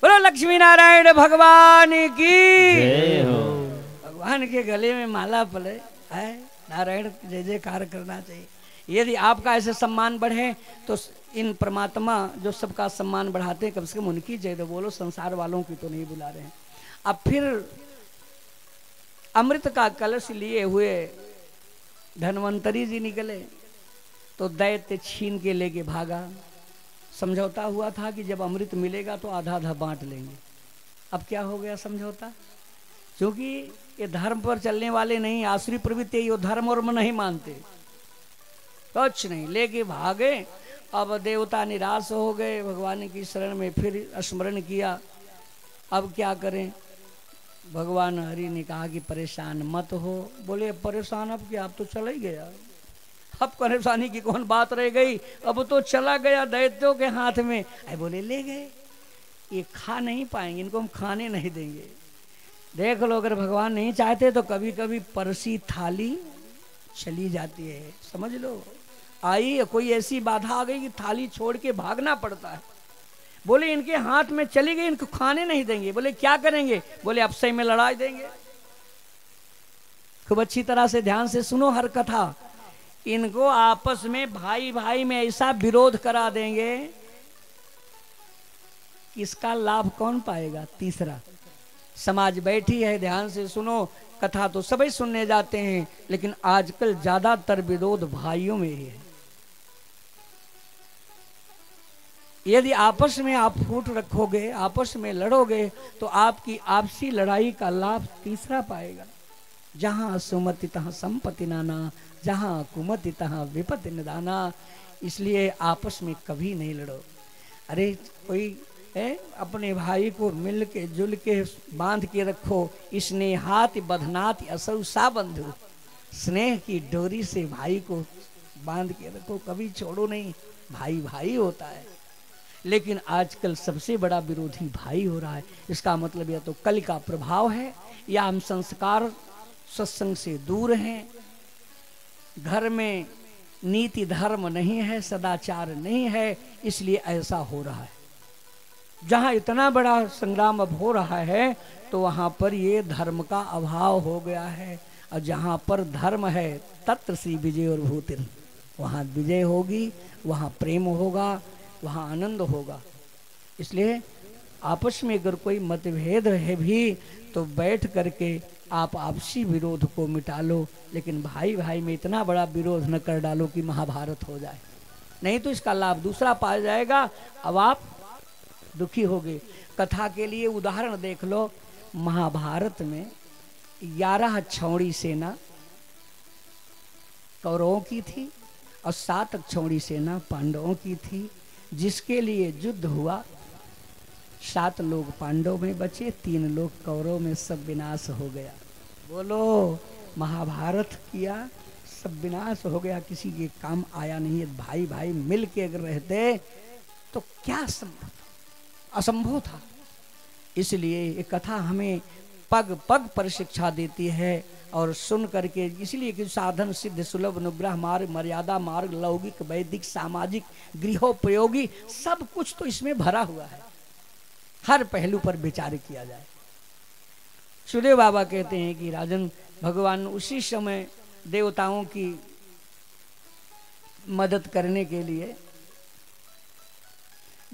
बोलो लक्ष्मी नारायण भगवान की जय हो। भगवान के गले में माला पड़े है, नारायण जय जयकार करना चाहिए। यदि आपका ऐसे सम्मान बढ़े तो इन परमात्मा जो सबका सम्मान बढ़ाते हैं, कम से कम उनकी जय तो बोलो, संसार वालों की तो नहीं बुला रहे हैं। अब फिर अमृत का कलश लिए हुए धन्वंतरी जी निकले तो दैत्य छीन के लेके भागा। समझौता हुआ था कि जब अमृत मिलेगा तो आधा आधा बांट लेंगे। अब क्या हो गया समझौता? क्योंकि ये धर्म पर चलने वाले नहीं, आसुरी प्रवृत्ति, ये धर्म और नहीं मानते, कुछ नहीं, लेके भागे। अब देवता निराश हो गए, भगवान की शरण में फिर स्मरण किया। अब क्या करें? भगवान हरि ने कहा कि परेशान मत हो। बोले परेशान अब क्या, अब तो चला ही गया, अब परेशानी की कौन बात रह गई, अब तो चला गया दैत्यों के हाथ में। अरे बोले ले गए, ये खा नहीं पाएंगे, इनको हम खाने नहीं देंगे। देख लो अगर भगवान नहीं चाहते तो कभी कभी परसी थाली चली जाती है, समझ लो। आई कोई ऐसी बाधा आ गई कि थाली छोड़ के भागना पड़ता है। बोले इनके हाथ में चली गई, इनको खाने नहीं देंगे। बोले क्या करेंगे? बोले अपसे में लड़ा देंगे। खूब अच्छी तरह से ध्यान से सुनो हर कथा। इनको आपस में भाई भाई में ऐसा विरोध करा देंगे, इसका लाभ कौन पाएगा? तीसरा, समाज बैठी है, ध्यान से सुनो। कथा तो सभी सुनने जाते हैं, लेकिन आजकल ज्यादातर विरोध भाइयों में ही है। यदि आपस में आप फूट रखोगे, आपस में लड़ोगे, तो आपकी आपसी लड़ाई का लाभ तीसरा पाएगा। जहां सुमति तहां संपत्ति नाना, जहां कुमति तहां विपत्ति निदाना। इसलिए आपस में कभी नहीं लड़ो। अरे कोई है, अपने भाई को मिल के जुल के बांध के रखो। स्नेहाति बधनाति असौ सा बंधु, स्नेह की डोरी से भाई को बांध के रखो, कभी छोड़ो नहीं। भाई भाई होता है। लेकिन आजकल सबसे बड़ा विरोधी भाई हो रहा है। इसका मतलब या तो कल का प्रभाव है, या हम संस्कार सत्संग से दूर हैं, घर में नीति धर्म नहीं है, सदाचार नहीं है, इसलिए ऐसा हो रहा है। जहां इतना बड़ा संग्राम अब हो रहा है, तो वहां पर ये धर्म का अभाव हो गया है। और जहां पर धर्म है तत्र श्री विजय और भूतिर, वहां विजय होगी, वहां प्रेम होगा, वहां आनंद होगा। इसलिए आपस में अगर कोई मतभेद है भी, तो बैठ करके आप आपसी विरोध को मिटा लो। लेकिन भाई भाई में इतना बड़ा विरोध न कर डालो कि महाभारत हो जाए, नहीं तो इसका लाभ दूसरा पा जाएगा। अब आप दुखी होगे। कथा के लिए उदाहरण देख लो। महाभारत में 11 छौड़ी सेना कौरवों की थी और 7 छौड़ी सेना पांडवों की थी। जिसके लिए युद्ध हुआ, 7 लोग पांडव में बचे, 3 लोग कौरव में, सब विनाश हो गया। बोलो, महाभारत किया, सब विनाश हो गया, किसी के काम आया नहीं है। भाई भाई मिल के अगर रहते तो क्या संभव, असंभव था। इसलिए ये कथा हमें पग पग पर शिक्षा देती है। और सुन करके, इसलिए कि साधन सिद्ध सुलभ अनुग्रह मार्ग, मर्यादा मार्ग, लौकिक वैदिक सामाजिक गृहोपयोगी सब कुछ तो इसमें भरा हुआ है। हर पहलू पर विचार किया जाए। सुदेव बाबा कहते हैं कि राजन, भगवान उसी समय देवताओं की मदद करने के लिए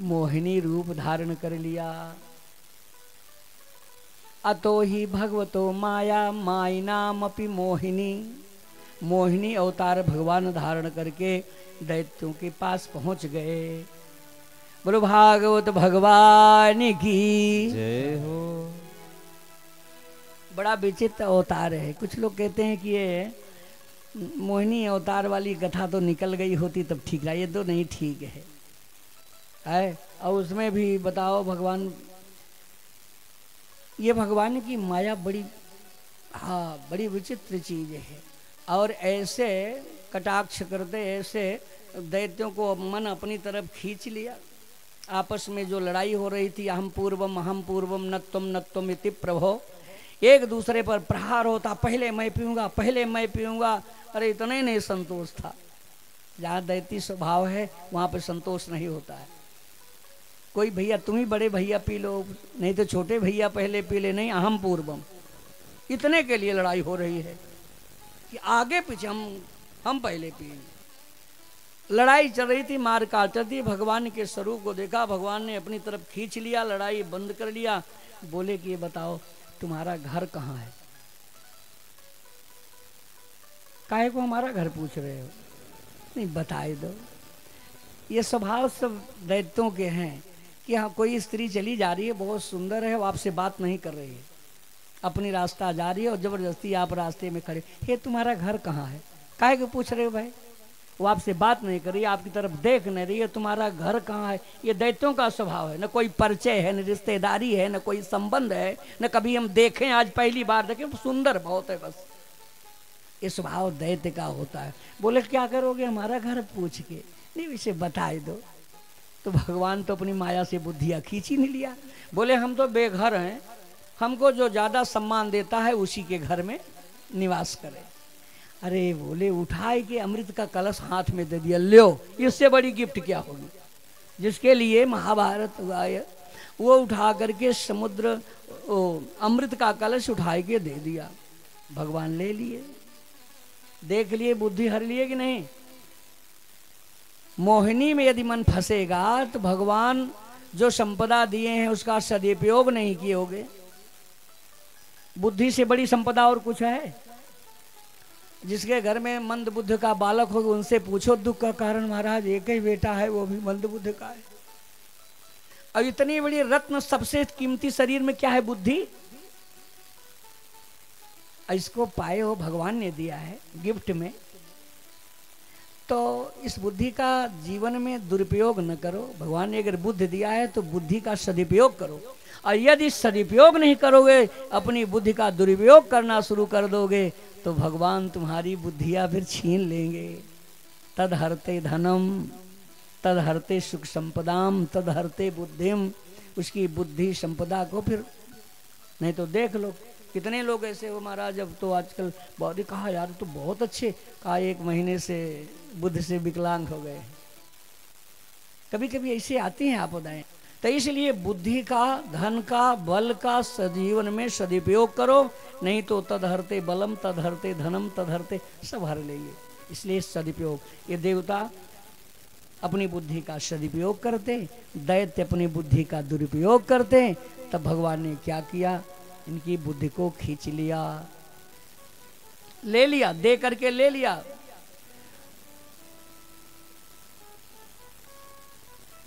मोहिनी रूप धारण कर लिया। अतो ही भगवतो माया मायनाम अपि मोहिनी। मोहिनी अवतार भगवान धारण करके दैत्यों के पास पहुंच गए। बोलो भागवत भगवान की जय हो। बड़ा विचित्र अवतार है। कुछ लोग कहते हैं कि ये मोहिनी अवतार वाली कथा तो निकल गई होती तब ठीक रहा, ये तो नहीं ठीक है। और उसमें भी बताओ भगवान, ये भगवान की माया बड़ी, हाँ, बड़ी विचित्र चीज है। और ऐसे कटाक्ष करते, ऐसे दैत्यों को मन अपनी तरफ खींच लिया। आपस में जो लड़ाई हो रही थी, अहम पूर्वम न तुम इति प्रभो, एक दूसरे पर प्रहार होता, पहले मैं पीऊंगा, पहले मैं पीऊंगा। अरे इतना ही नहीं संतोष था। जहाँ दैती स्वभाव है वहाँ पर संतोष नहीं होता है। कोई भैया, तुम ही बड़े भैया पी लो, नहीं तो छोटे भैया पहले पी ले, नहीं अहम पूर्वम। इतने के लिए लड़ाई हो रही है कि आगे पीछे हम पहले पिएंगे। लड़ाई चल रही थी, मार काट रही थी। भगवान के स्वरूप को देखा, भगवान ने अपनी तरफ खींच लिया, लड़ाई बंद कर लिया। बोले कि ये बताओ तुम्हारा घर कहाँ है? काहे को हमारा घर पूछ रहे हो? नहीं, बताए दो। ये स्वभाव सब दैत्यों के हैं कि हाँ, कोई स्त्री चली जा रही है, बहुत सुंदर है, वो आपसे बात नहीं कर रही है, अपनी रास्ता जा रही है और जबरदस्ती आप रास्ते में खड़े, हे तुम्हारा घर कहाँ है? काहे को पूछ रहे हो भाई? वो आपसे बात नहीं कर रही है, आपकी तरफ देख नहीं रही है, तुम्हारा घर कहाँ है? ये दैत्यों का स्वभाव है। न कोई परिचय है, न रिश्तेदारी है, न कोई संबंध है, न कभी हम देखें, आज पहली बार देखें, सुंदर बहुत है, बस। ये स्वभाव दैत्य का होता है। बोले क्या करोगे हमारा घर पूछ के? नहीं, इसे बताए दो। तो भगवान तो अपनी माया से बुद्धियाँ खींच ही नहीं लिया। बोले हम तो बेघर हैं, हमको जो ज़्यादा सम्मान देता है उसी के घर में निवास करें। अरे बोले उठाए के अमृत का कलश हाथ में दे दिया, लो, इससे बड़ी गिफ्ट क्या होगी? जिसके लिए महाभारत हुआ है, वो उठा करके समुद्र अमृत का कलश उठा के दे दिया। भगवान ले लिए, देख लिए, बुद्धि हर लिए कि नहीं। मोहिनी में यदि मन फंसेगा तो भगवान जो संपदा दिए हैं उसका सदुपयोग नहीं किए होगे। बुद्धि से बड़ी संपदा और कुछ है? जिसके घर में मंद बुद्ध का बालक होगा उनसे पूछो दुख का कारण, महाराज एक ही बेटा है वो भी मंद बुद्ध का है। और इतनी बड़ी रत्न सबसे कीमती शरीर में क्या है? बुद्धि। इसको पाए हो भगवान ने दिया है गिफ्ट में, तो इस बुद्धि का जीवन में दुरुपयोग न करो। भगवान ने अगर बुद्धि दिया है तो बुद्धि का सदुपयोग करो, और यदि सदुपयोग नहीं करोगे, अपनी बुद्धि का दुरुपयोग करना शुरू कर दोगे, तो भगवान तुम्हारी बुद्धियां फिर छीन लेंगे। तद हरते धनम तद हरते सुख संपदाम तद हरते बुद्धिम। उसकी बुद्धि संपदा को फिर नहीं तो देख लो कितने लोग ऐसे हो महाराज। अब तो आजकल बहुत ही कहा यार तो बहुत अच्छे, कहा 1 महीने से बुद्ध से विकलांग हो गए। कभी कभी ऐसे आती हैं आपदाएं। तो इसलिए बुद्धि का, धन का, बल का सजीवन में सदुपयोग करो, नहीं तो तदहरते बलम तदहरते धनम तदहरते सब हर लेंगे। इसलिए सदुपयोग, ये देवता अपनी बुद्धि का सदुपयोग करते, दैत्य अपनी बुद्धि का दुरुपयोग करते। तब भगवान ने क्या किया? इनकी बुद्धि को खींच लिया, ले लिया, दे करके ले लिया।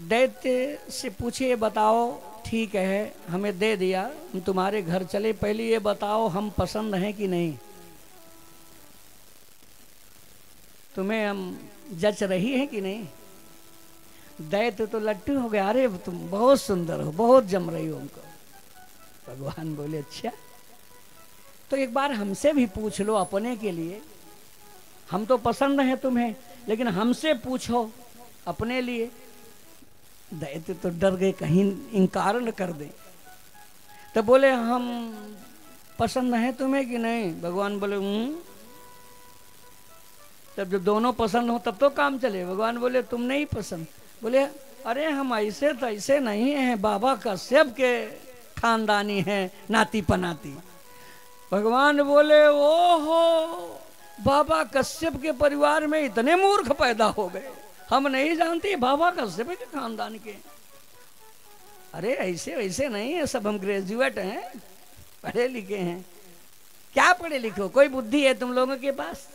दैत्य से पूछे बताओ, ठीक है हमें दे दिया, हम तुम्हारे घर चले, पहले ये बताओ हम पसंद हैं कि नहीं, तुम्हें हम जच रही है कि नहीं। दैत्य तो लट्टू हो गया, अरे तुम बहुत सुंदर हो, बहुत जम रही हो हमको। भगवान बोले अच्छा तो एक बार हमसे भी पूछ लो अपने के लिए, हम तो पसंद हैं तुम्हें, लेकिन हमसे पूछो अपने लिए। दैत्य तो डर गए कहीं इनकार न कर दे, तो बोले हम पसंद हैं तुम्हें कि नहीं। भगवान बोले तब जब दोनों पसंद हो तब तो काम चले। भगवान बोले तुम नहीं पसंद। बोले अरे हम ऐसे तो ऐसे नहीं हैं, बाबा कश्यप के खानदानी हैं, नाती पनाती। भगवान बोले ओहो, बाबा कश्यप के परिवार में इतने मूर्ख पैदा हो गए, हम नहीं जानते बाबा कश्यप के खानदान के। अरे ऐसे वैसे नहीं है, सब हम ग्रेजुएट हैं, पढ़े लिखे हैं। क्या पढ़े लिखे हो, कोई बुद्धि है तुम लोगों के पास?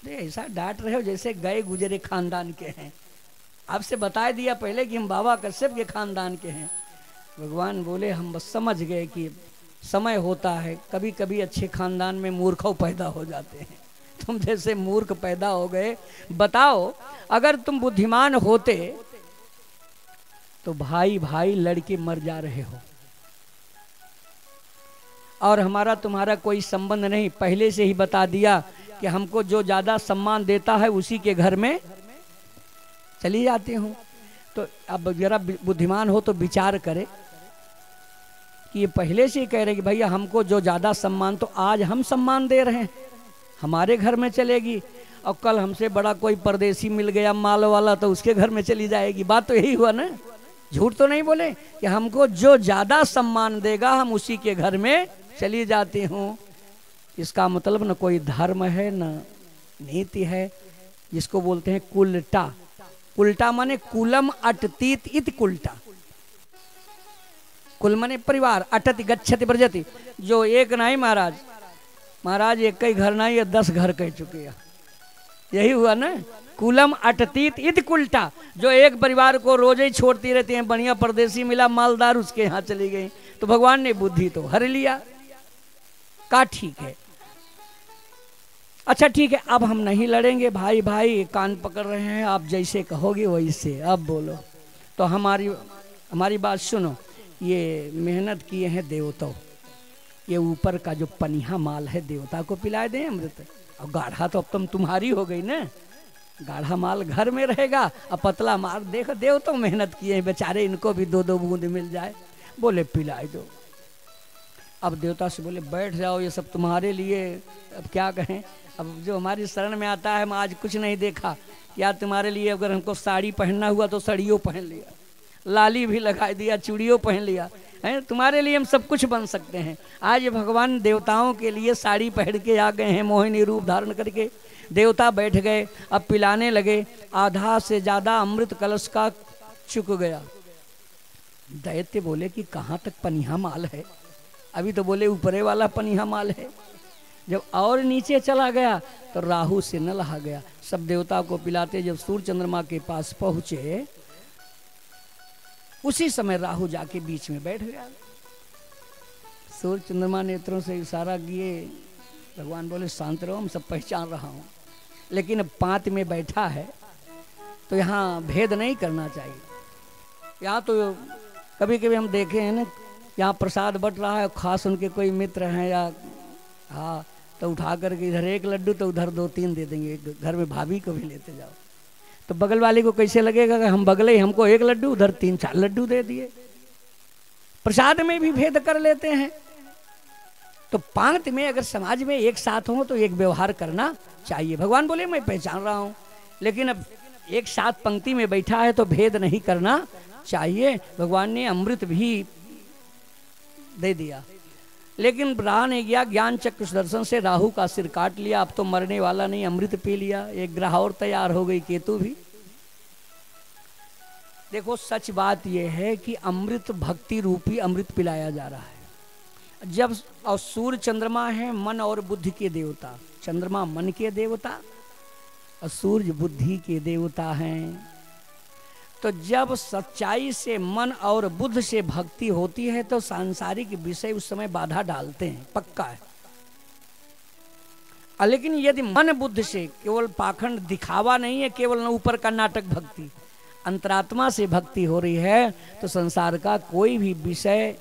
अरे ऐसा डांट रहे हो जैसे गए गुजरे खानदान के हैं। आपसे बता दिया पहले कि हम बाबा कश्यप के खानदान के हैं। भगवान बोले हम बस समझ गए कि समय होता है, कभी कभी अच्छे खानदान में मूर्खों पैदा हो जाते हैं, तुम जैसे मूर्ख पैदा हो गए। बताओ अगर तुम बुद्धिमान होते तो भाई भाई लड़के मर जा रहे हो, और हमारा तुम्हारा कोई संबंध नहीं, पहले से ही बता दिया कि हमको जो ज्यादा सम्मान देता है उसी के घर में चली जाती हूँ। तो अब जरा बुद्धिमान हो तो विचार करे कि ये पहले से ही कह रहे कि भैया हमको जो ज्यादा सम्मान, तो आज हम सम्मान दे रहे हैं, हमारे घर में चलेगी, और कल हमसे बड़ा कोई परदेसी मिल गया माल वाला तो उसके घर में चली जाएगी। बात तो यही हुआ ना, झूठ तो नहीं बोले कि हमको जो ज्यादा सम्मान देगा हम उसी के घर में चली जाती हूँ। इसका मतलब न कोई धर्म है न नीति है, जिसको बोलते हैं कुलटा। कुलटा माने कुलम अटतीत इत कुलटा। कुल माने परिवार, अटति गच्छति ब्रजति। जो एक नहीं महाराज, महाराज एक ही घर नहीं, 10 घर कह चुके हैं, यही हुआ ना। कुलम अटतीत इत कुलटा, जो एक परिवार को रोज ही छोड़ती रहती हैं, बढ़िया परदेसी मिला मालदार उसके यहाँ चली गई। तो भगवान ने बुद्धि तो हर लिया, का ठीक है, अच्छा ठीक है अब हम नहीं लड़ेंगे, भाई भाई कान पकड़ रहे हैं, आप जैसे कहोगे वैसे अब बोलो। तो हमारी बात सुनो, ये मेहनत किए हैं देवताओं, ये ऊपर का जो पनिहा माल है देवता को पिला दें अमृत, और गाढ़ा तो अब तुम्हारी हो गई ना, गाढ़ा माल घर में रहेगा, और पतला माल देखो देवता मेहनत किए हैं बेचारे, इनको भी 2-2 बूंद मिल जाए। बोले पिलाए दो। अब देवता से बोले बैठ जाओ, ये सब तुम्हारे लिए, अब क्या कहें। अब जो हमारी शरण में आता है, हम आज कुछ नहीं देखा, या तुम्हारे लिए अगर हमको साड़ी पहनना हुआ तो साड़ियों पहन लिया, लाली भी लगा दिया, चूड़ियों पहन लिया, हैं, तुम्हारे लिए हम सब कुछ बन सकते हैं। आज भगवान देवताओं के लिए साड़ी पहन के आ गए हैं, मोहिनी रूप धारण करके। देवता बैठ गए, अब पिलाने लगे। आधा से ज्यादा अमृत कलश का चुक गया। दैत्य बोले कि कहाँ तक पनिया माल है? अभी तो बोले ऊपरे वाला पनिया माल है। जब और नीचे चला गया तो राहु से न लहा गया। सब देवता को पिलाते जब सूर्य चंद्रमा के पास पहुंचे, उसी समय राहु जाके बीच में बैठ गया। सूर्य चंद्रमा नेत्रों से इशारा किए, भगवान बोले शांत रहो, हम सब पहचान रहा हूं, लेकिन अब पांत में बैठा है तो यहाँ भेद नहीं करना चाहिए। यहाँ तो कभी कभी हम देखे हैं ना, यहाँ प्रसाद बट रहा है, खास उनके कोई मित्र हैं या हाँ, तो उठा करके इधर एक लड्डू तो उधर 2-3 दे देंगे। घर में भाभी को भी लेते जाओ तो बगल वाले को कैसे लगेगा कि हम बगले हमको 1 लड्डू, उधर 3-4 लड्डू दे दिए। प्रसाद में भी भेद कर लेते हैं। तो पांत में अगर समाज में एक साथ हो तो एक व्यवहार करना चाहिए। भगवान बोले मैं पहचान रहा हूं, लेकिन अब एक साथ पंक्ति में बैठा है तो भेद नहीं करना चाहिए। भगवान ने अमृत भी दे दिया, लेकिन रहा नहीं गया। ज्ञान चक्र दर्शन से राहु का सिर काट लिया। अब तो मरने वाला नहीं, अमृत पी लिया। एक ग्रह और तैयार हो गई, केतु भी। देखो सच बात यह है कि अमृत भक्ति रूपी अमृत पिलाया जा रहा है। जब और सूर्य चंद्रमा है मन और बुद्धि के देवता। चंद्रमा मन के देवता और सूर्य बुद्धि के देवता हैं। तो जब सच्चाई से मन और बुद्ध से भक्ति होती है तो सांसारिक विषय उस समय बाधा डालते हैं, पक्का है। लेकिन यदि मन बुद्ध से, केवल पाखंड दिखावा नहीं है, केवल ऊपर का नाटक भक्ति, अंतरात्मा से भक्ति हो रही है तो संसार का कोई भी विषय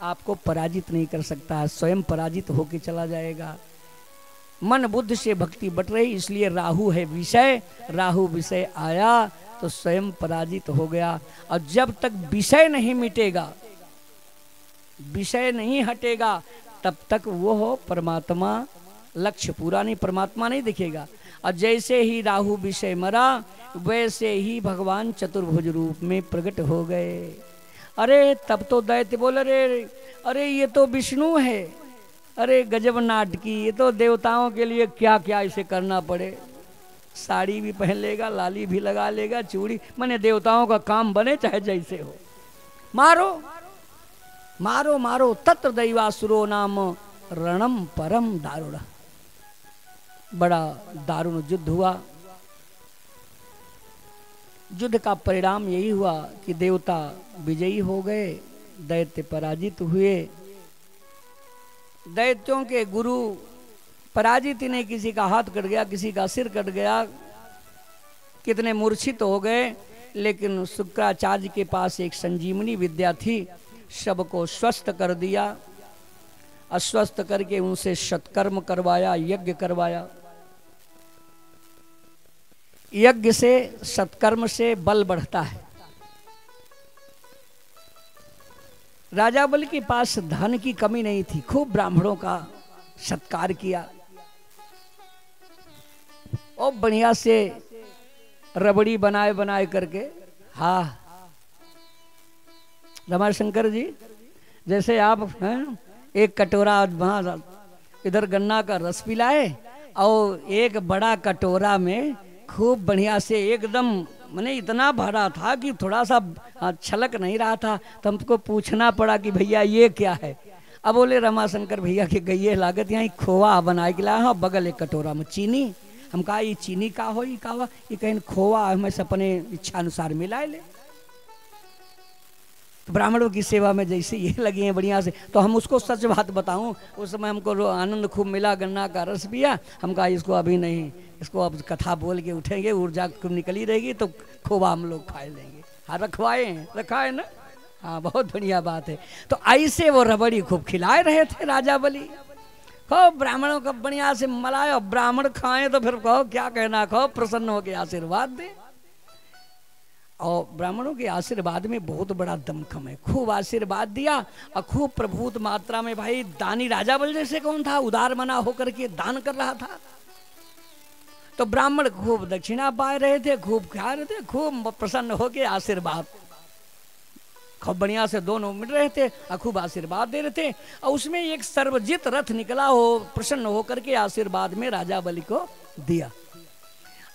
आपको पराजित नहीं कर सकता है, स्वयं पराजित होके चला जाएगा। मन बुद्ध से भक्ति बट रही, इसलिए राहु है विषय। राहु विषय आया तो स्वयं पराजित हो गया। और जब तक विषय नहीं मिटेगा, विषय नहीं हटेगा, तब तक वो हो परमात्मा लक्ष्य पूरा नहीं, परमात्मा नहीं दिखेगा। और जैसे ही राहु विषय मरा, वैसे ही भगवान चतुर्भुज रूप में प्रकट हो गए। अरे तब तो दैत्य बोले, अरे ये तो विष्णु है, अरे गजब नाटकी, ये तो देवताओं के लिए क्या क्या इसे करना पड़े। साड़ी भी पहन लेगा, लाली भी लगा लेगा, चूड़ी, माने देवताओं का काम बने चाहे जैसे हो। मारो मारो मारो, तत्र दैवासुरो नाम रणम परम दारुण। बड़ा दारुण युद्ध हुआ। युद्ध का परिणाम यही हुआ कि देवता विजयी हो गए, दैत्य पराजित हुए। दैत्यों के गुरु पराजित ने, किसी का हाथ कट गया, किसी का सिर कट गया, कितने मूर्छित हो गए। लेकिन शुक्राचार्य के पास एक संजीवनी विद्या थी, सबको स्वस्थ कर दिया। अस्वस्थ करके उनसे सत्कर्म करवाया, यज्ञ करवाया। यज्ञ से, सत्कर्म से बल बढ़ता है। राजा बल के पास धन की कमी नहीं थी, खूब ब्राह्मणों का सत्कार किया और बढ़िया से रबड़ी बनाए बनाए करके। हाँ रमाशंकर जी, जैसे आप हैं, एक कटोरा वहाँ इधर गन्ना का रस पिलाए और एक बड़ा कटोरा में खूब बढ़िया से एकदम, मैंने इतना भरा था कि थोड़ा सा छलक नहीं रहा था। तो हमको पूछना पड़ा कि भैया ये क्या है। अब बोले रमाशंकर भैया के गई लागत यहाँ खोवा बनाए के लाया, हाँ बगल एक कटोरा में चीनी। हम कहा ये चीनी का हो, ये कहा ये कहीं खोवा हमें से अपने इच्छा अनुसार मिला ले। तो ब्राह्मणों की सेवा में जैसे ये लगी हैं बढ़िया से, तो हम उसको सच बात बताऊं, उस समय हमको आनंद खूब मिला, गन्ना का रस पिया। हम कहा इसको अभी नहीं, इसको अब कथा बोल के उठेंगे, ऊर्जा खूब निकली रहेगी तो खोवा हम लोग खा लेंगे। हाँ रखवाए हैं, रखा है ना, हाँ बहुत बढ़िया बात है। तो ऐसे वो रबड़ी खूब खिलाए रहे थे राजा बलि। खूब ब्राह्मणों का बढ़िया से मलाए, ब्राह्मण खाएं तो फिर कहो क्या कहना, कहो प्रसन्न होकर आशीर्वाद दे। और ब्राह्मणों के आशीर्वाद में बहुत बड़ा दमखम है, खूब आशीर्वाद दिया और खूब प्रभुत मात्रा में। भाई दानी राजा बल जैसे कौन था, उदार मना होकर के दान कर रहा था। तो ब्राह्मण खूब दक्षिणा पा रहे थे, खूब खा रहे थे, खूब प्रसन्न होकर आशीर्वाद। खूब बढ़िया से दोनों मिल रहे थे और खूब आशीर्वाद दे रहे थे। और उसमें एक सर्वजित रथ निकला हो, प्रसन्न होकर के आशीर्वाद में राजा बलि को दिया।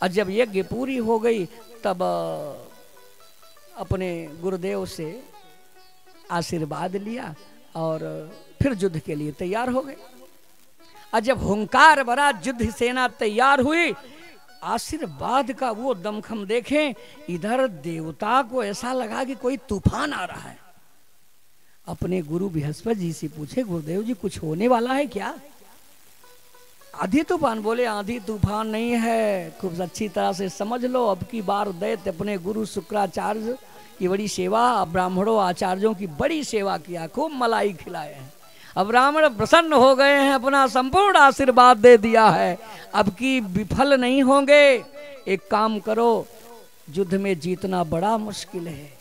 और जब यज्ञ पूरी हो गई तब अपने गुरुदेव से आशीर्वाद लिया और फिर युद्ध के लिए तैयार हो गए। और जब हुंकार भरा युद्ध सेना तैयार हुई, आशीर्वाद का वो दमखम देखें, इधर देवता को ऐसा लगा कि कोई तूफान आ रहा है। अपने गुरु बृहस्पति जी से पूछे, गुरुदेव जी कुछ होने वाला है क्या? आधी तूफान? बोले आधी तूफान नहीं है, खूब अच्छी तरह से समझ लो। अब की बार दैत्य अपने गुरु शुक्राचार्य की बड़ी सेवा, ब्राह्मणों आचार्यों की बड़ी सेवा किया, खूब मलाई खिलाए हैं। अब ब्राह्मण प्रसन्न हो गए हैं, अपना संपूर्ण आशीर्वाद दे दिया है, अब की विफल नहीं होंगे। एक काम करो, युद्ध में जीतना बड़ा मुश्किल है,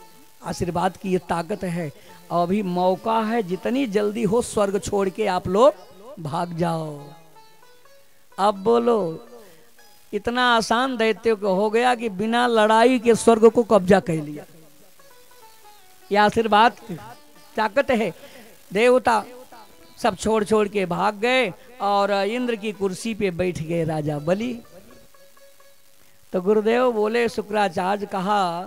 आशीर्वाद की ये ताकत है, और अभी मौका है, जितनी जल्दी हो स्वर्ग छोड़ के आप लोग भाग जाओ। अब बोलो, इतना आसान दैत्यों को हो गया कि बिना लड़ाई के स्वर्ग को कब्जा कर लिया। यह आशीर्वाद की ताकत है। देवता सब छोड़ छोड़ के भाग गए और इंद्र की कुर्सी पे बैठ गए राजा बलि। तो गुरुदेव बोले, शुक्राचार्य कहा,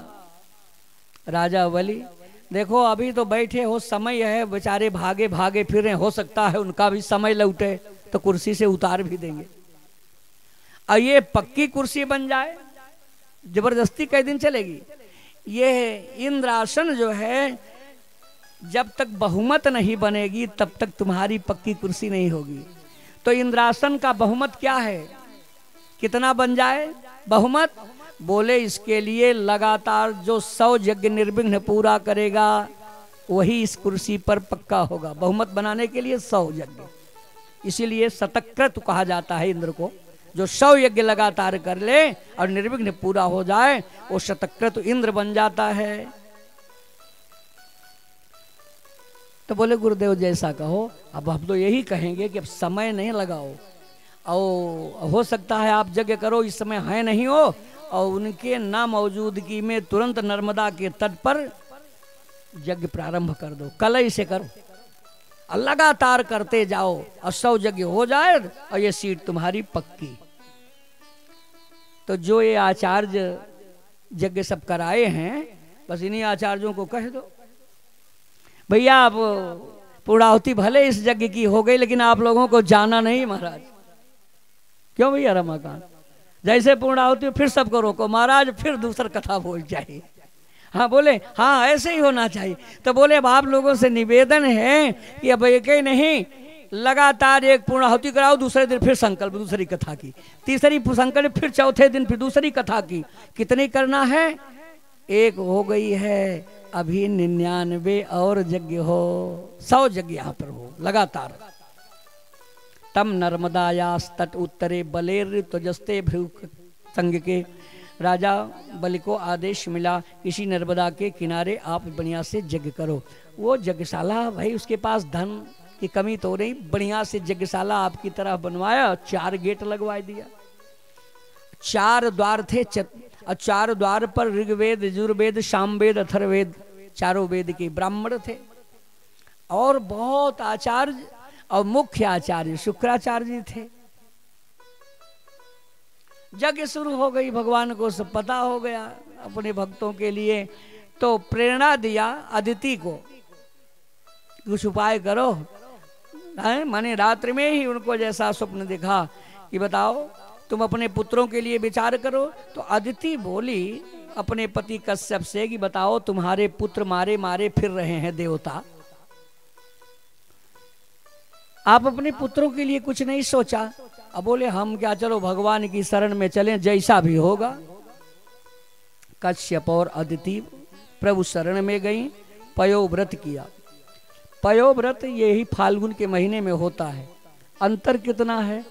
राजा बलि देखो अभी तो बैठे हो, समय है, बेचारे भागे भागे फिर रहे, हो सकता है उनका भी समय लौटे तो कुर्सी से उतार भी देंगे। और ये पक्की कुर्सी बन जाए, जबरदस्ती कई दिन चलेगी। ये इंद्रासन जो है, जब तक बहुमत नहीं बनेगी तब तक तुम्हारी पक्की कुर्सी नहीं होगी। तो इंद्रासन का बहुमत क्या है, कितना बन जाए बहुमत? बोले इसके लिए लगातार जो 100 यज्ञ निर्विघ्न पूरा करेगा वही इस कुर्सी पर पक्का होगा। बहुमत बनाने के लिए 100 यज्ञ, इसीलिए शतक्रतु कहा जाता है इंद्र को। जो 100 यज्ञ लगातार कर ले और निर्विघ्न पूरा हो जाए वो शतक्रतु इंद्र बन जाता है। तो बोले गुरुदेव जैसा कहो। अब हम तो यही कहेंगे कि अब समय नहीं लगाओ, और हो सकता है आप यज्ञ करो, इस समय है नहीं हो, और उनके ना मौजूदगी में तुरंत नर्मदा के तट पर यज्ञ प्रारंभ कर दो, कल ही से करो, और लगातार करते जाओ, और 100 यज्ञ हो जाए और ये सीट तुम्हारी पक्की। तो जो ये आचार्य यज्ञ सब कराए हैं, बस इन्हीं आचार्यों को कह दो, भैया आप पूर्णाहुति भले इस यज्ञ की हो गई, लेकिन आप लोगों को जाना नहीं महाराज। क्यों भैया रमाकांत? जैसे पूर्णाहुति फिर सबको रोको महाराज, फिर दूसरा कथा बोल जाए। हाँ बोले, हाँ ऐसे ही होना चाहिए। तो बोले अब आप लोगों से निवेदन है कि अब एक ही नहीं, लगातार एक पूर्णाहुति कराओ, दूसरे दिन फिर संकल्प दूसरी कथा की, तीसरी संकल्प फिर चौथे दिन फिर दूसरी कथा की। कितनी करना है? एक हो गई है, अभी 99 और यज्ञ हो, 100 यज्ञ यहाँ पर हो लगातार। तम नर्मदायास तट उत्तरे बलेर त्वजस्ते भ्रू संग के। राजा बलि को आदेश मिला, किसी नर्मदा के किनारे आप बढ़िया से यज्ञ करो। वो यज्ञशाला, भाई उसके पास धन की कमी तो नहीं, बढ़िया से यज्ञशाला आपकी तरह बनवाया, 4 गेट लगवा दिया, 4 द्वार थे, और 4 द्वार पर ऋग्वेद, यजुर्वेद, सामवेद, अथर्ववेद, चारों वेद के ब्राह्मण थे, और बहुत आचार्य, और मुख्य आचार्य शुक्राचार्य जी थे। यज्ञ शुरू हो गई, भगवान को सब पता हो गया अपने भक्तों के लिए। तो प्रेरणा दिया अदिति को, कुछ उपाय करो। माने रात्रि में ही उनको जैसा स्वप्न दिखा कि बताओ तुम अपने पुत्रों के लिए विचार करो। तो अदिति बोली अपने पति कश्यप से कि बताओ तुम्हारे पुत्र मारे मारे फिर रहे हैं देवता, आप अपने पुत्रों के लिए कुछ नहीं सोचा? अब बोले हम क्या, चलो भगवान की शरण में चलें, जैसा भी होगा। कश्यप और अदिति प्रभु शरण में गई, पयोव्रत किया। पयोव्रत यही फाल्गुन के महीने में होता है। अंतर कितना है?